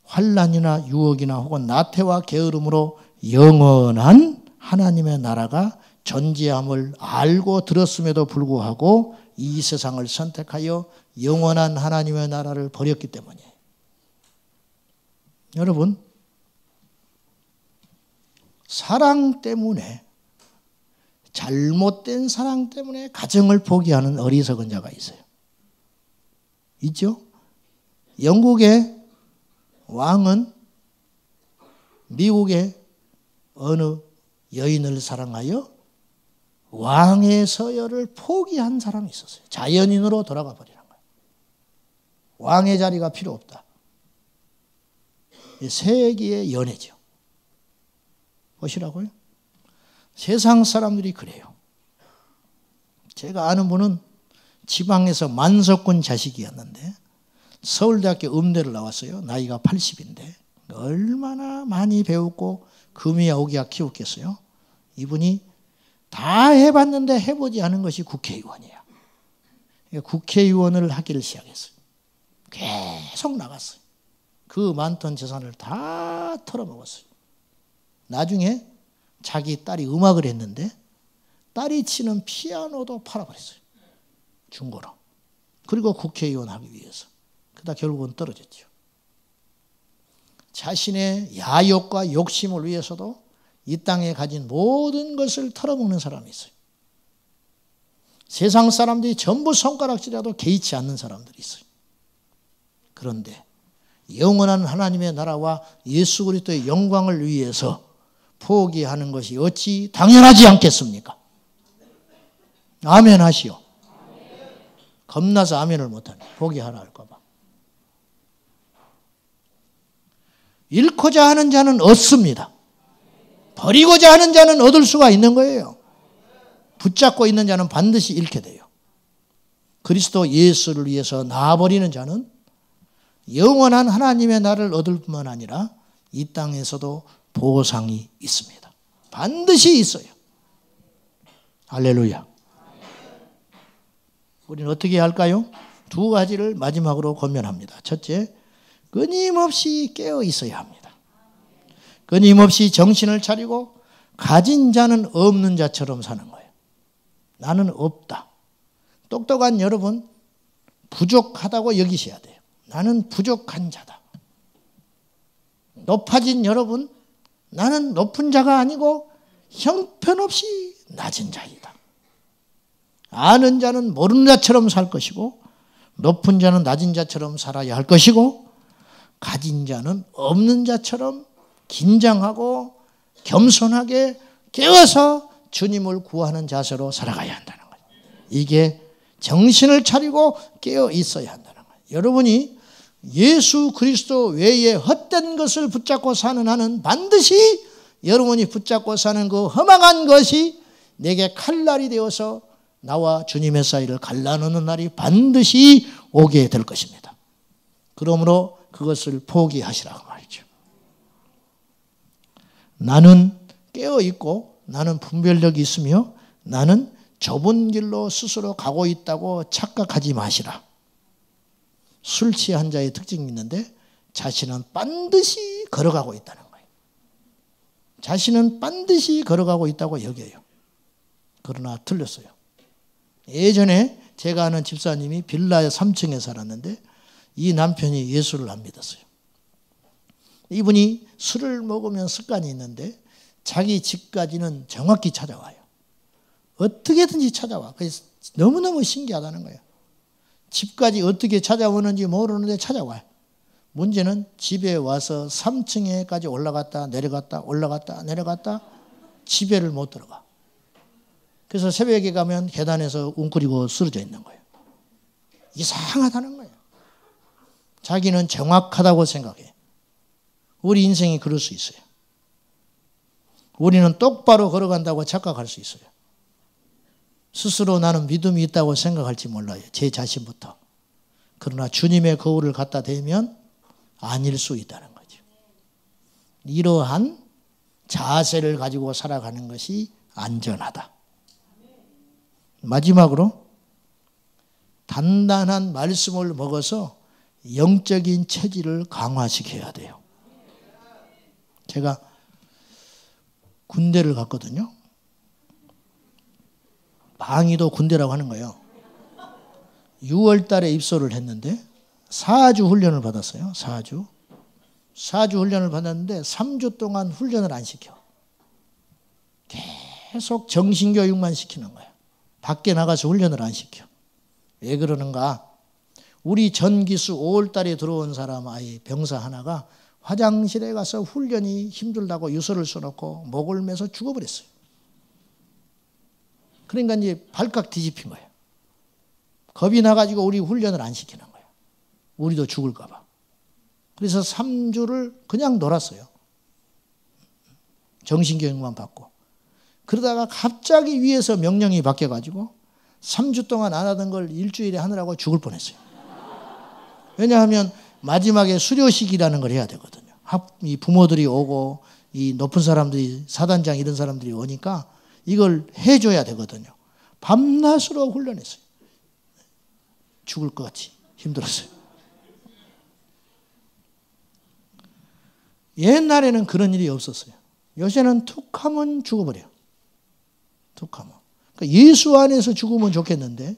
환난이나 유혹이나 혹은 나태와 게으름으로 영원한 하나님의 나라가 존재함을 알고 들었음에도 불구하고 이 세상을 선택하여 영원한 하나님의 나라를 버렸기 때문이에요. 여러분, 사랑 때문에, 잘못된 사랑 때문에 가정을 포기하는 어리석은 자가 있어요. 있죠? 영국의 왕은 미국의 어느 여인을 사랑하여 왕의 서열을 포기한 사람이 있었어요. 자연인으로 돌아가 버리는 거예요. 왕의 자리가 필요 없다. 세계의 연애죠. 보시라고요. 세상 사람들이 그래요. 제가 아는 분은 지방에서 만석군 자식이었는데 서울대학교 음대를 나왔어요. 나이가 80인데 얼마나 많이 배웠고 금이야 오기야 키웠겠어요. 이분이 다 해봤는데 해보지 않은 것이 국회의원이야. 국회의원을 하기를 시작했어요. 계속 나갔어요. 그 많던 재산을 다 털어먹었어요. 나중에 자기 딸이 음악을 했는데 딸이 치는 피아노도 팔아버렸어요. 중고로. 그리고 국회의원 하기 위해서. 그러다 결국은 떨어졌죠. 자신의 야욕과 욕심을 위해서도 이 땅에 가진 모든 것을 털어먹는 사람이 있어요. 세상 사람들이 전부 손가락질해도 개의치 않는 사람들이 있어요. 그런데 영원한 하나님의 나라와 예수 그리스도의 영광을 위해서 포기하는 것이 어찌 당연하지 않겠습니까? 아멘 하시오. 겁나서 아멘을 못하네. 포기하라 할까 봐. 잃고자 하는 자는 얻습니다. 버리고자 하는 자는 얻을 수가 있는 거예요. 붙잡고 있는 자는 반드시 잃게 돼요. 그리스도 예수를 위해서 놔버리는 자는 영원한 하나님의 나라를 얻을 뿐만 아니라 이 땅에서도 보상이 있습니다. 반드시 있어요. 할렐루야. 우리는 어떻게 할까요? 두 가지를 마지막으로 권면합니다. 첫째, 끊임없이 깨어 있어야 합니다. 끊임없이 정신을 차리고 가진 자는 없는 자처럼 사는 거예요. 나는 없다. 똑똑한 여러분, 부족하다고 여기셔야 돼요. 나는 부족한 자다. 높아진 여러분, 나는 높은 자가 아니고 형편없이 낮은 자이다. 아는 자는 모르는 자처럼 살 것이고 높은 자는 낮은 자처럼 살아야 할 것이고 가진 자는 없는 자처럼 긴장하고 겸손하게 깨어서 주님을 구하는 자세로 살아가야 한다는 거예요. 이게 정신을 차리고 깨어 있어야 한다는 거예요. 여러분이 예수 그리스도 외에 헛된 것을 붙잡고 사는 한은 반드시 여러분이 붙잡고 사는 그 허망한 것이 내게 칼날이 되어서 나와 주님의 사이를 갈라놓는 날이 반드시 오게 될 것입니다. 그러므로 그것을 포기하시라고 말이죠. 나는 깨어있고 나는 분별력이 있으며 나는 좁은 길로 스스로 가고 있다고 착각하지 마시라. 술 취한 자의 특징이 있는데 자신은 반드시 걸어가고 있다는 거예요. 자신은 반드시 걸어가고 있다고 여겨요. 그러나 틀렸어요. 예전에 제가 아는 집사님이 빌라의 3층에 살았는데 이 남편이 예수를 안 믿었어요. 이분이 술을 먹으면 습관이 있는데 자기 집까지는 정확히 찾아와요. 어떻게든지 찾아와. 그래서 너무너무 신기하다는 거예요. 집까지 어떻게 찾아오는지 모르는데 찾아와요. 문제는 집에 와서 3층에까지 올라갔다 내려갔다 올라갔다 내려갔다 집에를 못 들어가. 그래서 새벽에 가면 계단에서 웅크리고 쓰러져 있는 거예요. 이상하다는 거예요. 자기는 정확하다고 생각해. 우리 인생이 그럴 수 있어요. 우리는 똑바로 걸어간다고 착각할 수 있어요. 스스로 나는 믿음이 있다고 생각할지 몰라요. 제 자신부터. 그러나 주님의 거울을 갖다 대면 아닐 수 있다는 거죠. 이러한 자세를 가지고 살아가는 것이 안전하다. 마지막으로 단단한 말씀을 먹어서 영적인 체질을 강화시켜야 돼요. 제가 군대를 갔거든요. 방위도 군대라고 하는 거예요. 6월 달에 입소를 했는데 4주 훈련을 받았어요. 4주 훈련을 받았는데 3주 동안 훈련을 안 시켜. 계속 정신교육만 시키는 거야. 밖에 나가서 훈련을 안 시켜. 왜 그러는가? 우리 전기수 5월 달에 들어온 사람 아이 병사 하나가 화장실에 가서 훈련이 힘들다고 유서를 써놓고 목을 매서 죽어버렸어요. 그러니까 이제 발칵 뒤집힌 거예요. 겁이 나가지고 우리 훈련을 안 시키는 거예요. 우리도 죽을까 봐. 그래서 3주를 그냥 놀았어요. 정신교육만 받고. 그러다가 갑자기 위에서 명령이 바뀌어가지고 3주 동안 안 하던 걸 일주일에 하느라고 죽을 뻔했어요. 왜냐하면 마지막에 수료식이라는 걸 해야 되거든요. 이 부모들이 오고 이 높은 사람들이 사단장 이런 사람들이 오니까 이걸 해줘야 되거든요. 밤낮으로 훈련했어요. 죽을 것 같이 힘들었어요. 옛날에는 그런 일이 없었어요. 요새는 툭 하면 죽어버려요. 툭 하면. 그러니까 예수 안에서 죽으면 좋겠는데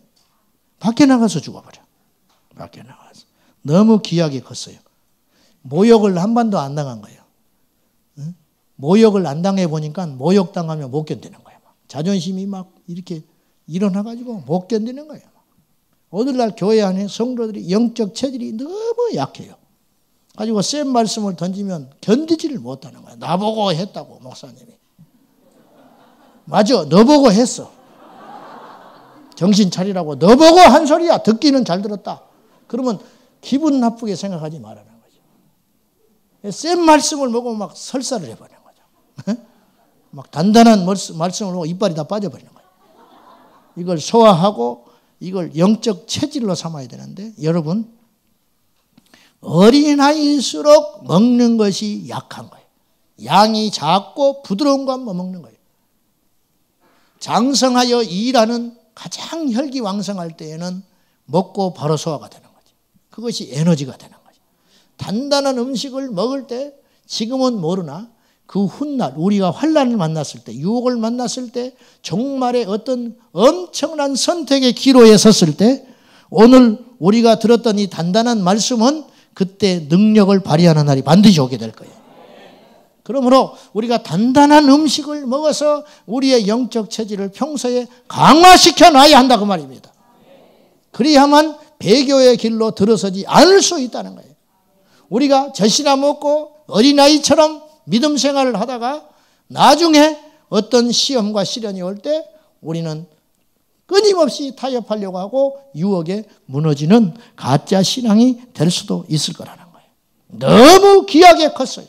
밖에 나가서 죽어버려. 밖에 나가서. 너무 귀하게 컸어요. 모욕을 한 번도 안 당한 거예요. 응? 모욕을 안 당해보니까 모욕당하면 못 견디는 거예요. 자존심이 막 이렇게 일어나가지고 못 견디는 거예요. 오늘날 교회 안에 성도들이 영적 체질이 너무 약해요. 가지고 센 말씀을 던지면 견디지를 못하는 거야. 나보고 했다고 목사님이. 맞아, 너보고 했어. 정신 차리라고 너보고 한 소리야. 듣기는 잘 들었다. 그러면 기분 나쁘게 생각하지 말라는 거죠. 센 말씀을 먹으면 막 설사를 해버리는 거죠. 막 단단한 말씀을 먹고 이빨이 다 빠져버리는 거예요. 이걸 소화하고 이걸 영적 체질로 삼아야 되는데 여러분 어린아이일수록 먹는 것이 약한 거예요. 양이 작고 부드러운 것만 먹는 거예요. 장성하여 일하는 가장 혈기왕성할 때에는 먹고 바로 소화가 되는 거죠. 그것이 에너지가 되는 거죠. 단단한 음식을 먹을 때 지금은 모르나 그 훗날 우리가 환난을 만났을 때 유혹을 만났을 때 종말의 어떤 엄청난 선택의 기로에 섰을 때 오늘 우리가 들었던 이 단단한 말씀은 그때 능력을 발휘하는 날이 반드시 오게 될 거예요. 그러므로 우리가 단단한 음식을 먹어서 우리의 영적 체질을 평소에 강화시켜 놔야 한다 그 말입니다. 그리야만 배교의 길로 들어서지 않을 수 있다는 거예요. 우리가 젖이나 먹고 어린아이처럼 믿음 생활을 하다가 나중에 어떤 시험과 시련이 올 때 우리는 끊임없이 타협하려고 하고 유혹에 무너지는 가짜 신앙이 될 수도 있을 거라는 거예요. 너무 귀하게 컸어요.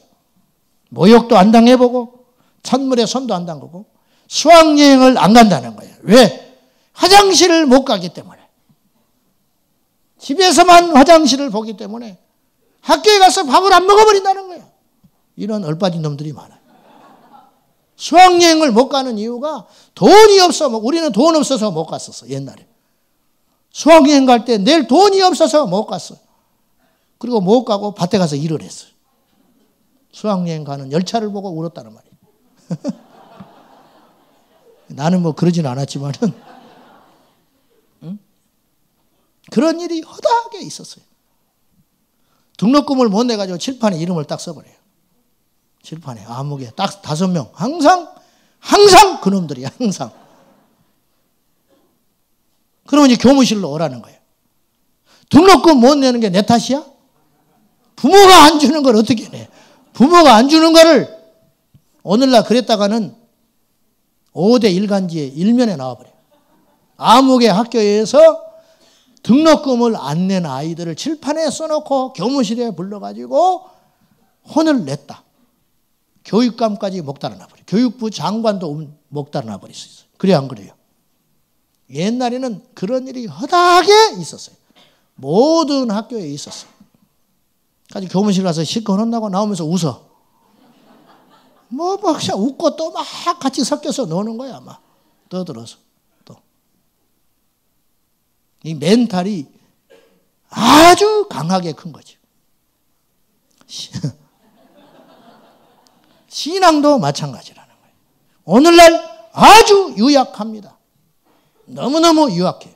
모욕도 안 당해보고 찬물에 손도 안 담그고 수학여행을 안 간다는 거예요. 왜? 화장실을 못 가기 때문에. 집에서만 화장실을 보기 때문에 학교에 가서 밥을 안 먹어버린다는 거예요. 이런 얼빠진 놈들이 많아요. 수학여행을 못 가는 이유가 돈이 없어. 우리는 돈 없어서 못 갔었어. 옛날에. 수학여행 갈 때 내일 돈이 없어서 못 갔어. 그리고 못 가고 밭에 가서 일을 했어요. 수학여행 가는 열차를 보고 울었다는 말이에요. 나는 뭐 그러진 않았지만은 응? 그런 일이 허다하게 있었어요. 등록금을 못 내가지고 칠판에 이름을 딱 써버려요. 칠판에 아무개 딱 5명 항상 그놈들이야. 항상. 그러면 이제 교무실로 오라는 거예요. 등록금 못 내는 게 내 탓이야? 부모가 안 주는 걸 어떻게 내? 부모가 안 주는 거를 오늘날 그랬다가는 5대 일간지에 일면에 나와버려요. 아무개 학교에서 등록금을 안 낸 아이들을 칠판에 써놓고 교무실에 불러가지고 혼을 냈다. 교육감까지 목 달아나 버려요. 교육부 장관도 목 달아나 버릴 수 있어요. 그래 안 그래요? 옛날에는 그런 일이 허다하게 있었어요. 모든 학교에 있었어요. 까지 교무실 가서 실컷 혼나고 나오면서 웃어. 뭐 그냥 웃고 또 막 같이 섞여서 노는 거야. 막 떠들어서 또. 이 멘탈이 아주 강하게 큰 거죠. 신앙도 마찬가지라는 거예요. 오늘날 아주 유약합니다. 너무너무 유약해요.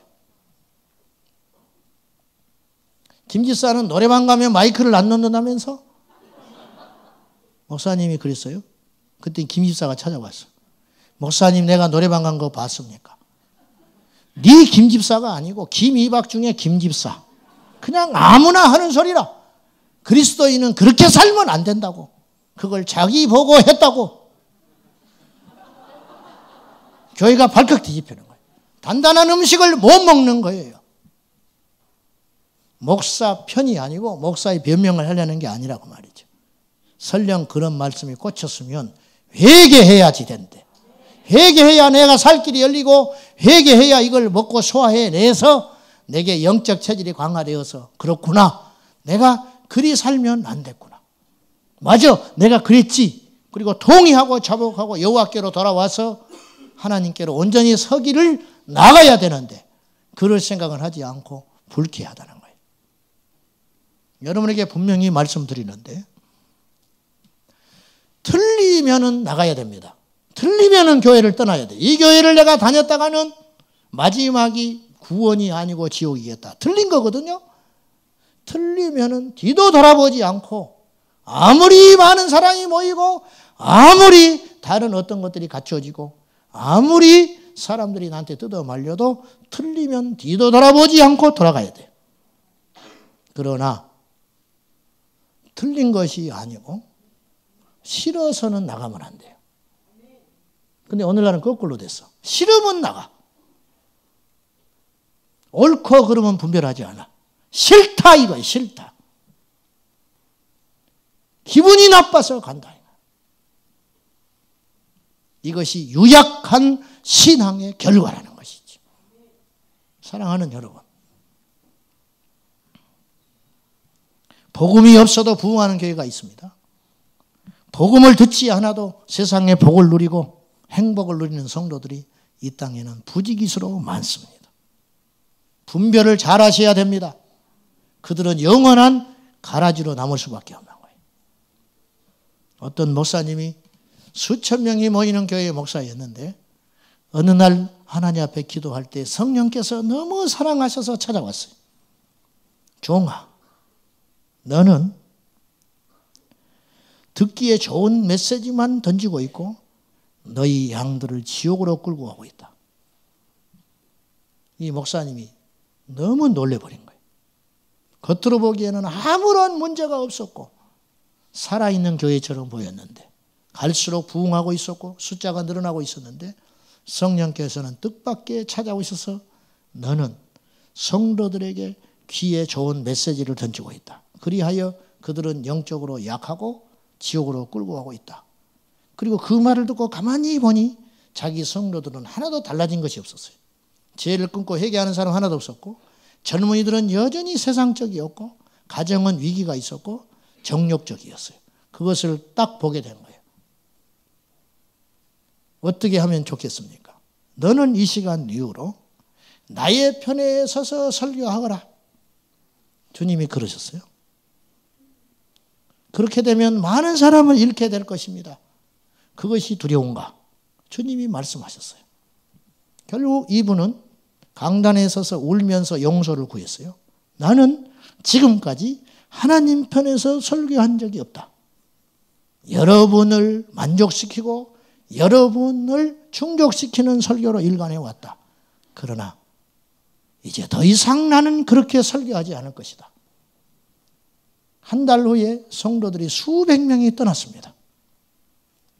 김집사는 노래방 가면 마이크를 안 넣는다면서? 목사님이 그랬어요? 그때 김집사가 찾아왔어. 목사님 내가 노래방 간 거 봤습니까? 네 김집사가 아니고 김이박 중에 김집사. 그냥 아무나 하는 소리라. 그리스도인은 그렇게 살면 안 된다고. 그걸 자기 보고 했다고. 교회가 발칵 뒤집히는 거예요. 단단한 음식을 못 먹는 거예요. 목사 편이 아니고 목사의 변명을 하려는 게 아니라고 말이죠. 설령 그런 말씀이 꽂혔으면 회개해야지 된대. 회개해야 내가 살 길이 열리고 회개해야 이걸 먹고 소화해내서 내게 영적 체질이 강화되어서 그렇구나. 내가 그리 살면 안 됐구나. 맞아. 내가 그랬지. 그리고 통의하고 자복하고 여호와께로 돌아와서 하나님께로 온전히 서기를 나가야 되는데 그럴 생각을 하지 않고 불쾌하다는 거예요. 여러분에게 분명히 말씀드리는데 틀리면은 나가야 됩니다. 틀리면은 교회를 떠나야 돼. 이 교회를 내가 다녔다가는 마지막이 구원이 아니고 지옥이겠다. 틀린 거거든요. 틀리면은 뒤도 돌아보지 않고 아무리 많은 사람이 모이고 아무리 다른 어떤 것들이 갖춰지고 아무리 사람들이 나한테 뜯어 말려도 틀리면 뒤도 돌아보지 않고 돌아가야 돼요. 그러나 틀린 것이 아니고 싫어서는 나가면 안 돼요. 근데 오늘날은 거꾸로 됐어. 싫으면 나가. 옳고 그러면 분별하지 않아. 싫다 이거야. 싫다. 기분이 나빠서 간다. 이것이 유약한 신앙의 결과라는 것이지. 사랑하는 여러분. 복음이 없어도 부흥하는 교회가 있습니다. 복음을 듣지 않아도 세상의 복을 누리고 행복을 누리는 성도들이 이 땅에는 부지기수로 많습니다. 분별을 잘 하셔야 됩니다. 그들은 영원한 가라지로 남을 수밖에 없는 거예요. 어떤 목사님이 수천 명이 모이는 교회의 목사였는데 어느 날 하나님 앞에 기도할 때 성령께서 너무 사랑하셔서 찾아왔어요. 종아, 너는 듣기에 좋은 메시지만 던지고 있고 너희 양들을 지옥으로 끌고 가고 있다. 이 목사님이 너무 놀래버린 거예요. 겉으로 보기에는 아무런 문제가 없었고 살아있는 교회처럼 보였는데 갈수록 부흥하고 있었고 숫자가 늘어나고 있었는데 성령께서는 뜻밖의 찾아오셔서 너는 성도들에게 귀에 좋은 메시지를 던지고 있다. 그리하여 그들은 영적으로 약하고 지옥으로 끌고 가고 있다. 그리고 그 말을 듣고 가만히 보니 자기 성도들은 하나도 달라진 것이 없었어요. 죄를 끊고 회개하는 사람 하나도 없었고 젊은이들은 여전히 세상적이었고 가정은 위기가 있었고 정욕적이었어요. 그것을 딱 보게 된 거예요. 어떻게 하면 좋겠습니까? 너는 이 시간 이후로 나의 편에 서서 설교하거라. 주님이 그러셨어요. 그렇게 되면 많은 사람을 잃게 될 것입니다. 그것이 두려운가? 주님이 말씀하셨어요. 결국 이분은 강단에 서서 울면서 용서를 구했어요. 나는 지금까지 하나님 편에서 설교한 적이 없다. 여러분을 만족시키고 여러분을 충족시키는 설교로 일관해 왔다. 그러나 이제 더 이상 나는 그렇게 설교하지 않을 것이다. 한 달 후에 성도들이 수백 명이 떠났습니다.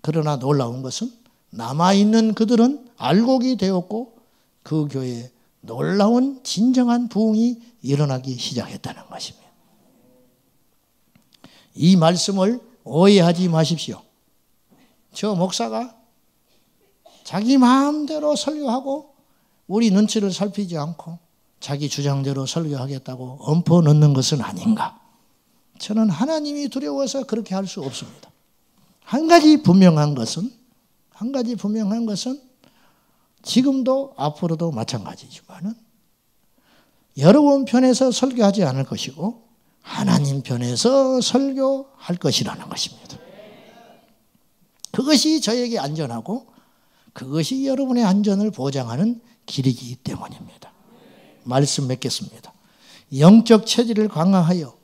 그러나 놀라운 것은 남아있는 그들은 알곡이 되었고 그 교회에 놀라운 진정한 부흥이 일어나기 시작했다는 것입니다. 이 말씀을 오해하지 마십시오. 저 목사가 자기 마음대로 설교하고 우리 눈치를 살피지 않고 자기 주장대로 설교하겠다고 엄포 넣는 것은 아닌가. 저는 하나님이 두려워서 그렇게 할 수 없습니다. 한 가지 분명한 것은 지금도 앞으로도 마찬가지지만은 여러분 편에서 설교하지 않을 것이고 하나님 편에서 설교할 것이라는 것입니다. 그것이 저에게 안전하고 그것이 여러분의 안전을 보장하는 길이기 때문입니다. 말씀 맺겠습니다. 영적 체질을 강화하여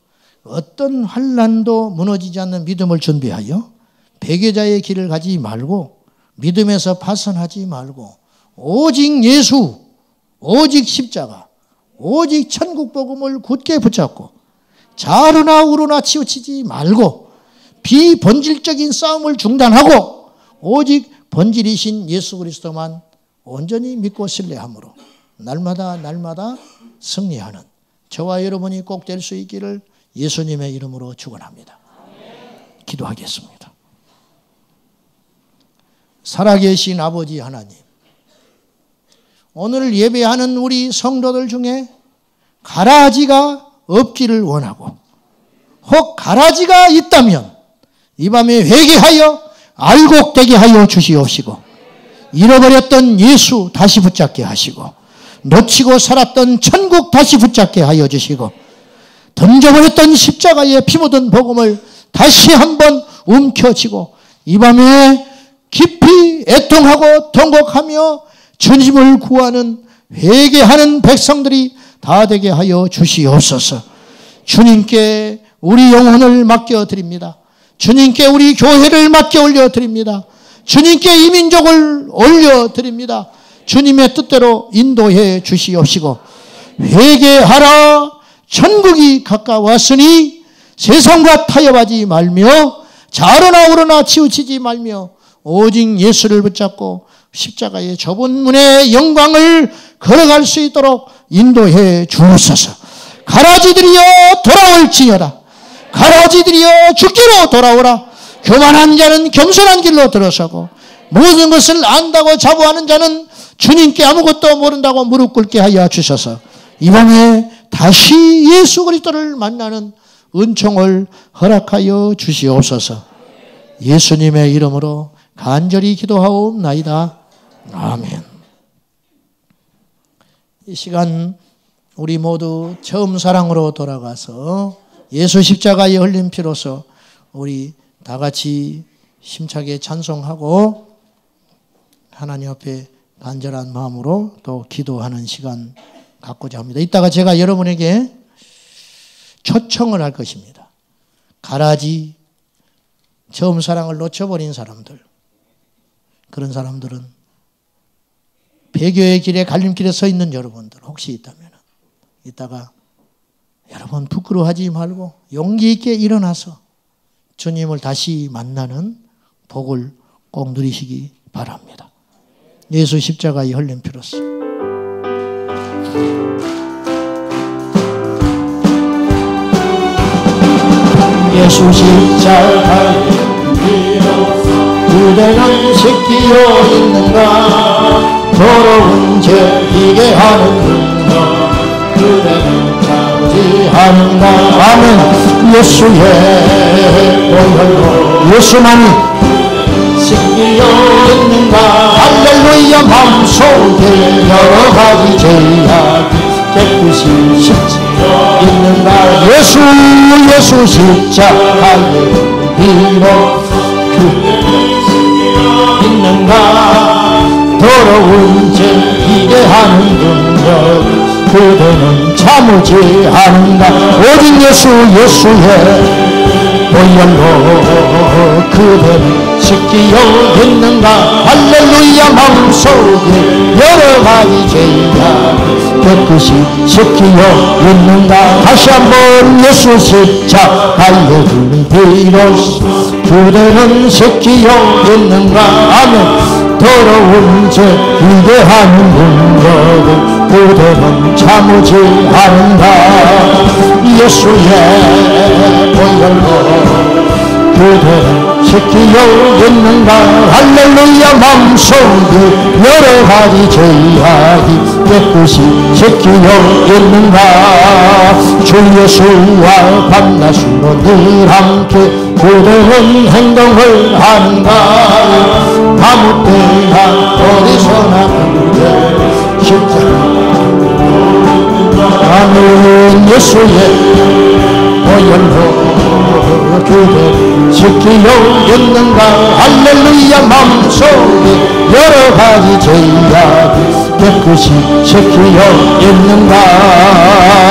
어떤 환난도 무너지지 않는 믿음을 준비하여 배교자의 길을 가지 말고 믿음에서 파선하지 말고 오직 예수, 오직 십자가, 오직 천국 복음을 굳게 붙잡고 좌로나 우로나 치우치지 말고 비본질적인 싸움을 중단하고 오직 본질이신 예수 그리스도만 온전히 믿고 신뢰함으로 날마다 승리하는 저와 여러분이 꼭 될 수 있기를 예수님의 이름으로 축원합니다. 기도하겠습니다. 살아계신 아버지 하나님, 오늘 예배하는 우리 성도들 중에 가라지가 없기를 원하고 혹 가라지가 있다면 이 밤에 회개하여 알곡되게 하여 주시옵시고 잃어버렸던 예수 다시 붙잡게 하시고 놓치고 살았던 천국 다시 붙잡게 하여 주시고 던져버렸던 십자가에 피 묻은 복음을 다시 한번 움켜쥐고 이 밤에 깊이 애통하고 통곡하며 주님을 구하는 회개하는 백성들이 다 되게 하여 주시옵소서. 주님께 우리 영혼을 맡겨드립니다. 주님께 우리 교회를 맡겨 올려드립니다. 주님께 이 민족을 올려드립니다. 주님의 뜻대로 인도해 주시옵시고 회개하라 천국이 가까웠으니 세상과 타협하지 말며 좌로나 우로나 치우치지 말며 오직 예수를 붙잡고 십자가의 좁은 문의 영광을 걸어갈 수 있도록 인도해 주옵소서. 가라지들이여 돌아올지어다. 가라지들이여 주께로 돌아오라. 교만한 자는 겸손한 길로 들어서고 모든 것을 안다고 자부하는 자는 주님께 아무것도 모른다고 무릎 꿇게 하여 주셔서 이 밤에 다시 예수 그리스도를 만나는 은총을 허락하여 주시옵소서. 예수님의 이름으로 간절히 기도하옵나이다. 아멘. 이 시간 우리 모두 처음 사랑으로 돌아가서 예수 십자가에 흘린 피로서 우리 다 같이 힘차게 찬송하고 하나님 앞에 간절한 마음으로 또 기도하는 시간 갖고자 합니다. 이따가 제가 여러분에게 초청을 할 것입니다. 가라지, 처음 사랑을 놓쳐버린 사람들, 그런 사람들은 배교의 길에 갈림길에 서 있는 여러분들 혹시 있다면 이따가 여러분 부끄러워하지 말고 용기 있게 일어나서 주님을 다시 만나는 복을 꼭 누리시기 바랍니다. 예수 십자가의 흘린 피로써 예수 십자가의 피로써 그대는 씻기어 있는가 더러운 죄 비게 하는가 그대는 참지 하는가. 아멘. 예수의 보혈로 예수만이 씻기어 있는가. 할렐루야. 마음속에 여러 가지 죄악이 깨끗이 씻기어 있는가. 예수 십자가의 피로 있는가. 더러운 죄 비게 하는 능력 그대는 참으지 않는가. 오직 예수의 보혈로 그대는 씻기어 있는가. 할렐루야. 마음속에 여러 가지 죄가 깨끗이 씻기어 있는가. 다시 한번 예수 십자가의 피로 그대는 씻기어 있는가. 아멘. 더러운 죄 비게 하는 능력을 그대는 참으지 않는다. 예수의 보혈로 그대는 씻기어 있는가. 할렐루야. 마음속에 여러 가지 죄악이 깨끗이 씻기어 있는가. 주 예수와 밤낮으로 늘 함께 그대는 행동을 하는가. 아무 때나 어디서나 그대 십자가. 아멘. 예수의 보혈로 그대 씻기어 있는가. 할렐루야. 마음속에 여러 가지 죄악이 깨끗이 씻기어 있는가.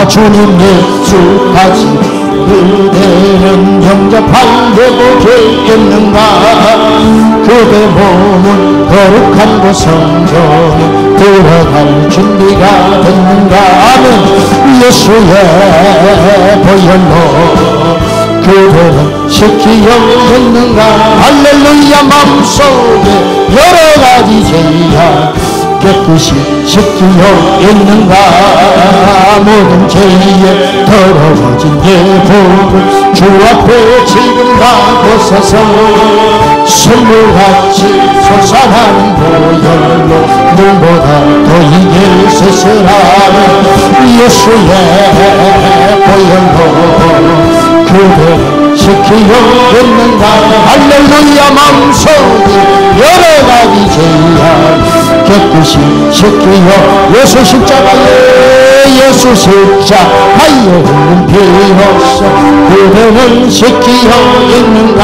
주님 예수까지 그대는 영접하려고 계획했는가. 그대 몸은 거룩한 곳 성전에 들어갈 준비가 됐는가. 아멘. 예수의 보혈로 그대는 지키어졌는가. 할렐루야. 마음속에 여러가지 죄악 깨끗이 지키어 있는가. 모든 죄에 더러워진 예복을 주 앞에 지금 다 벗어서 선물같이 솟아나는 보혈로 눈보다 더 이길 쓸쓸하는 예수의 보혈로 그대를 지키어 있는가. 할렐루야. 마음속에 여러가지 죄악 깨끗이 지키어 예수 십자가에 예수 십자가에 흘린 피로써 그대는 지키어 있는가.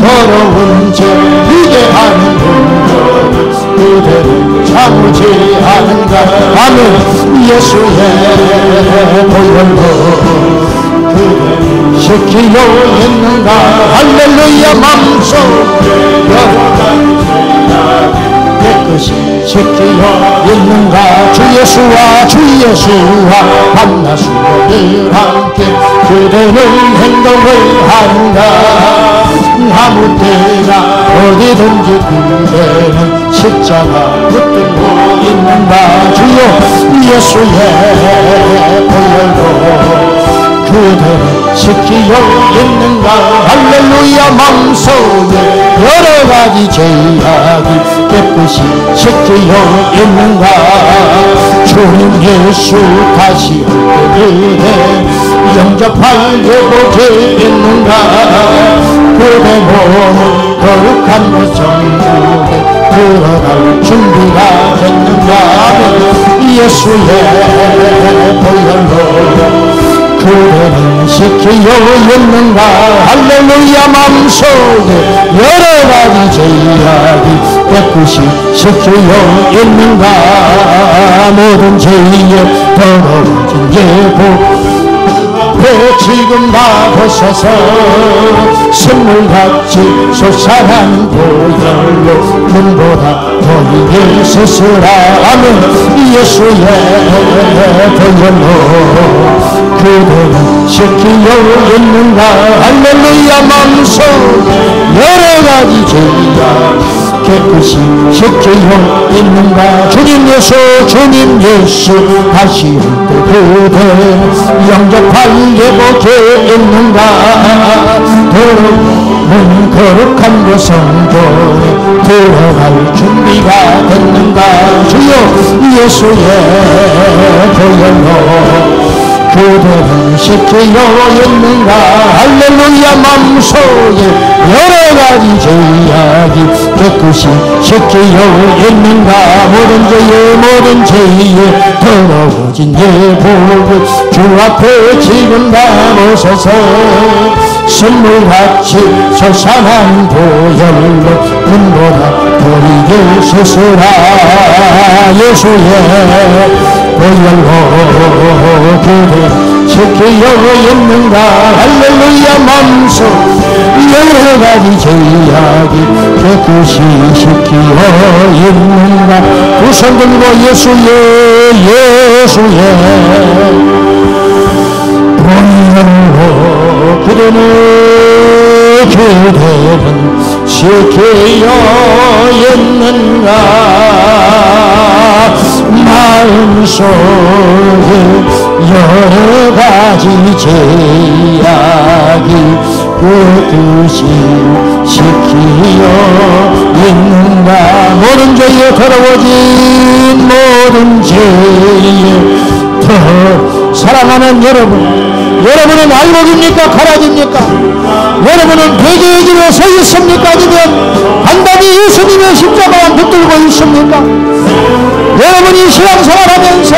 더러운 죄 이게 하는 분들 그대는 참지 않은가. 아멘. 예수의 보혈로 그대는 지키어 있는가. 할렐루야. 마음속에 여러가지 깨끗이 지키어 있는가. 주 예수와 만나시고 늘 함께 그대는 행동을 하는가. 아무 때나 어디든지 그대는 십자가 붙들고 있는가. 주여 예수의 보혈로 그대는 지키어 있는가. 할렐루야. 마음속에 여러가지 죄악이 깨끗이 지키어 있는가. 주님 예수 다시 올 때에 영접할 예복이 있는가. 그대 몸은 거룩한 곳 정국에 들어갈 준비가 됐는가. 예수의 보혈로 그대는 지키어 있는가. 할렐루야. 마음속에 여러가지 죄악이 깨끗이 지키어 있는가. 모든 죄에 더러워진 예복 지금 다 벗어서 선물같이 솟아나는 보혈로 눈보다 더 이길 쓸쓸함은 예수의 보혈로 그대는 지키어 있는가. 할렐루야. 마음속에 여러가지 죄악 깨끗이 지키어 있는가. 주님 예수 다시 올 때 그대는 영접할 예복이 있는가. 더러운 거룩한 곳 성전에 들어갈 준비가 됐는가. 주여 예수의 보혈로 그대는 지키어 있는가. 할렐루야. 마음속에 여러가지 죄악이 깨끗이 지키어 있는가. 모든 죄에 더러워진 예복을 주 앞에 지금 다 벗어서 선물같이 솟아나는 보혈로 눈보다 보이게 쓸쓸하 예수의 보혈로 그대 지키어 있는가. 할렐루야. 마음속 여러가지 죄악이 깨끗이 지키어 있는가. 두 손 들고 예수의 보혈로 그대는 지키어 있는가. 마음속에 여러가지 죄악이 깨끗이 지키어 있는가. 모든 죄에 더러워진 모든 죄에 더 사랑하는 여러분은 알곡입니까? 가라지입니까? 여러분은 배교의 길에 서 있습니까? 아니면 단단히 예수님의 십자가만 붙들고 있습니까? 여러분이 신앙생활하면서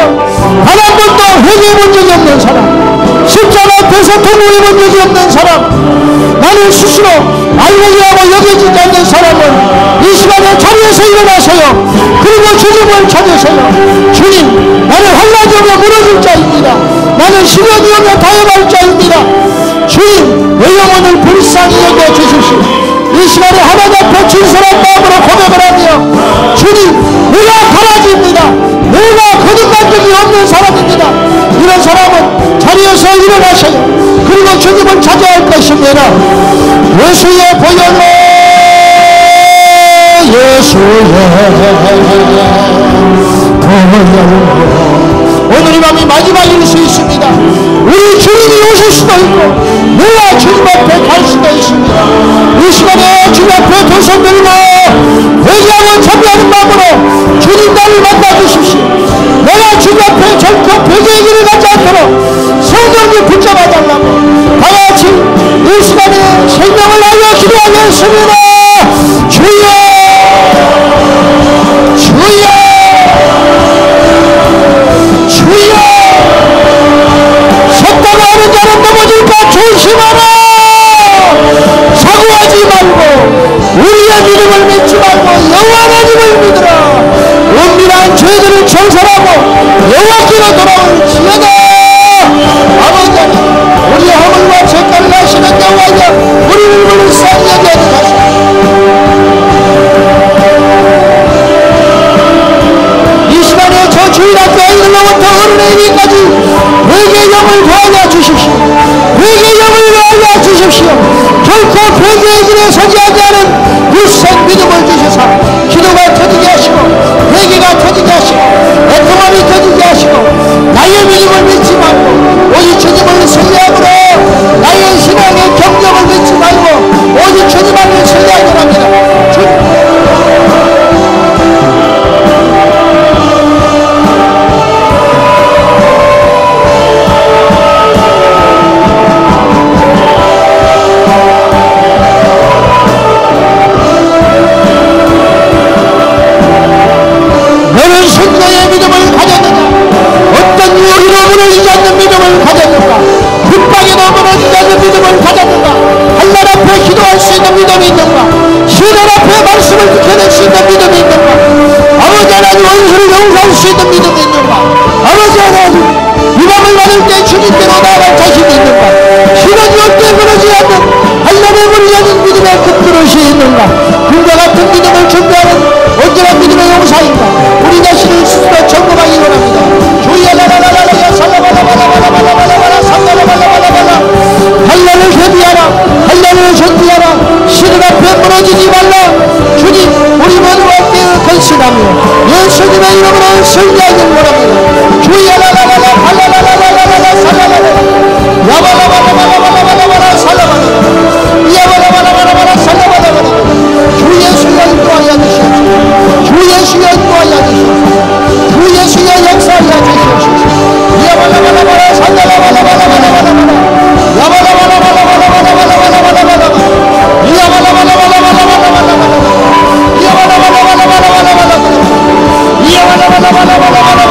단 한 번도 회개해 본 적이 없는 사람, 십자가 앞에서 통곡해 본 적이 없는 사람, 나는 스스로 알곡이라고 여겨지지 않는 사람은 이 시간에 자리에서 일어나세요. 그리고 주님을 찾으세요. 주님, 나는 한가지 오면 무너질 자입니다. 나는 시련이 오면 다해갈 자입니다. 주님, 내 영혼을 불쌍히 여겨 주십시오. 이 시간에 하나님 앞에 진솔한 마음으로 고백을 하며 되라. 예수의 보혈로 예수의 보혈로 오늘 이 밤이 마지막일 수 있습니다. 우리 주님이 오실 수도 있고 내가 주님 앞에 갈 수도 있습니다. 이 시간에 주님 앞에 두 손 들고 회개하고 참여하는 마음으로 주님 나를 만나주십시오. 내가 주님 앞에 결코 회개의 길을 가지 않도록 성령이 붙잡아 달라고 다같이 이 시간에 생명을 하여 기도하겠습니다. 주여 주여 주여. 섰다가 하는 자는 넘어질까 조심하라. 사고하지 말고 우리의 믿음을 믿지 말고 여호와 하나님을 믿으라. 은밀한 죄들을 청산하고 여호와께로 돌아올지어다. 아버지 하나님 우리의 허물과 죄가를 하시는 여호와여 우리를 불쌍히 여겨주소서. 이 시간에 저 주일학교 아이들로부터 어른의 이기까지 회개의 영을 도와줘 주십시오. 회개의 영을 도와줘 주십시오. 결코 회개의 길에 서지 않는 일생 믿음을 주셔서 기도가 터지게 하시고 회개가 터지게 하시고 애통함이 터지게 하시고 나의 믿음을 믿지 말고 오직 주님을 신뢰함으로 나의 신앙의 경력을 믿지 말고 오직 주님만을 신뢰하기를 합니다. 주님 선자의 믿음을 가졌느냐? 어떤 유혹으로 무너지지 않는 믿음을 가졌는가? 핍박에도 무너지지 않는 믿음을 가졌는가? 하나님 앞에 기도할 수 있는 믿음이 있는가? 신의 앞에 말씀을 지켜낼 수 있는 믿음이 있는가? 아버지 하나님 원수를 용서할 수 있는 믿음이 있는가? 아버지 하나님 이 밤을 받을 때 주님께로 나아갈 자신이 있는가? 시련이 올 때 무너지지 않는 하나님의 무너지는 믿음의 급그릇이 있는가? 그와 같은 믿음을 준비하는 온전한 믿음의 용사인가? 우리 자신을 스스로 점검하기 원합니다. 주여 라라라라라 살라바라바라바라바라바라 살라바라바라바라 한란을 회비하라. 한란을 존비하라. 신의 앞에 무너지지 말라. 주님 우리 모두와 함께 건신하며 예수님의 이름으로 승리하기 원합니다. 주여 라라라라 할라라라라라라 살라바라 야바라바라바라바라바라 살라바라 야바라바라바라바라 살라바라바라 주 예수여 인도하여 주시옵소서. 주 예수여 인도하여 주시옵소서. 주 예수여 역사하여 주시옵소서. 야바라바라바라 살라바라바라바라바라 야바라바라바라바라바라바라바라 야바라바라바라바라바라바라 야바라바라바라바라바라바라 야바라바라바라바라바라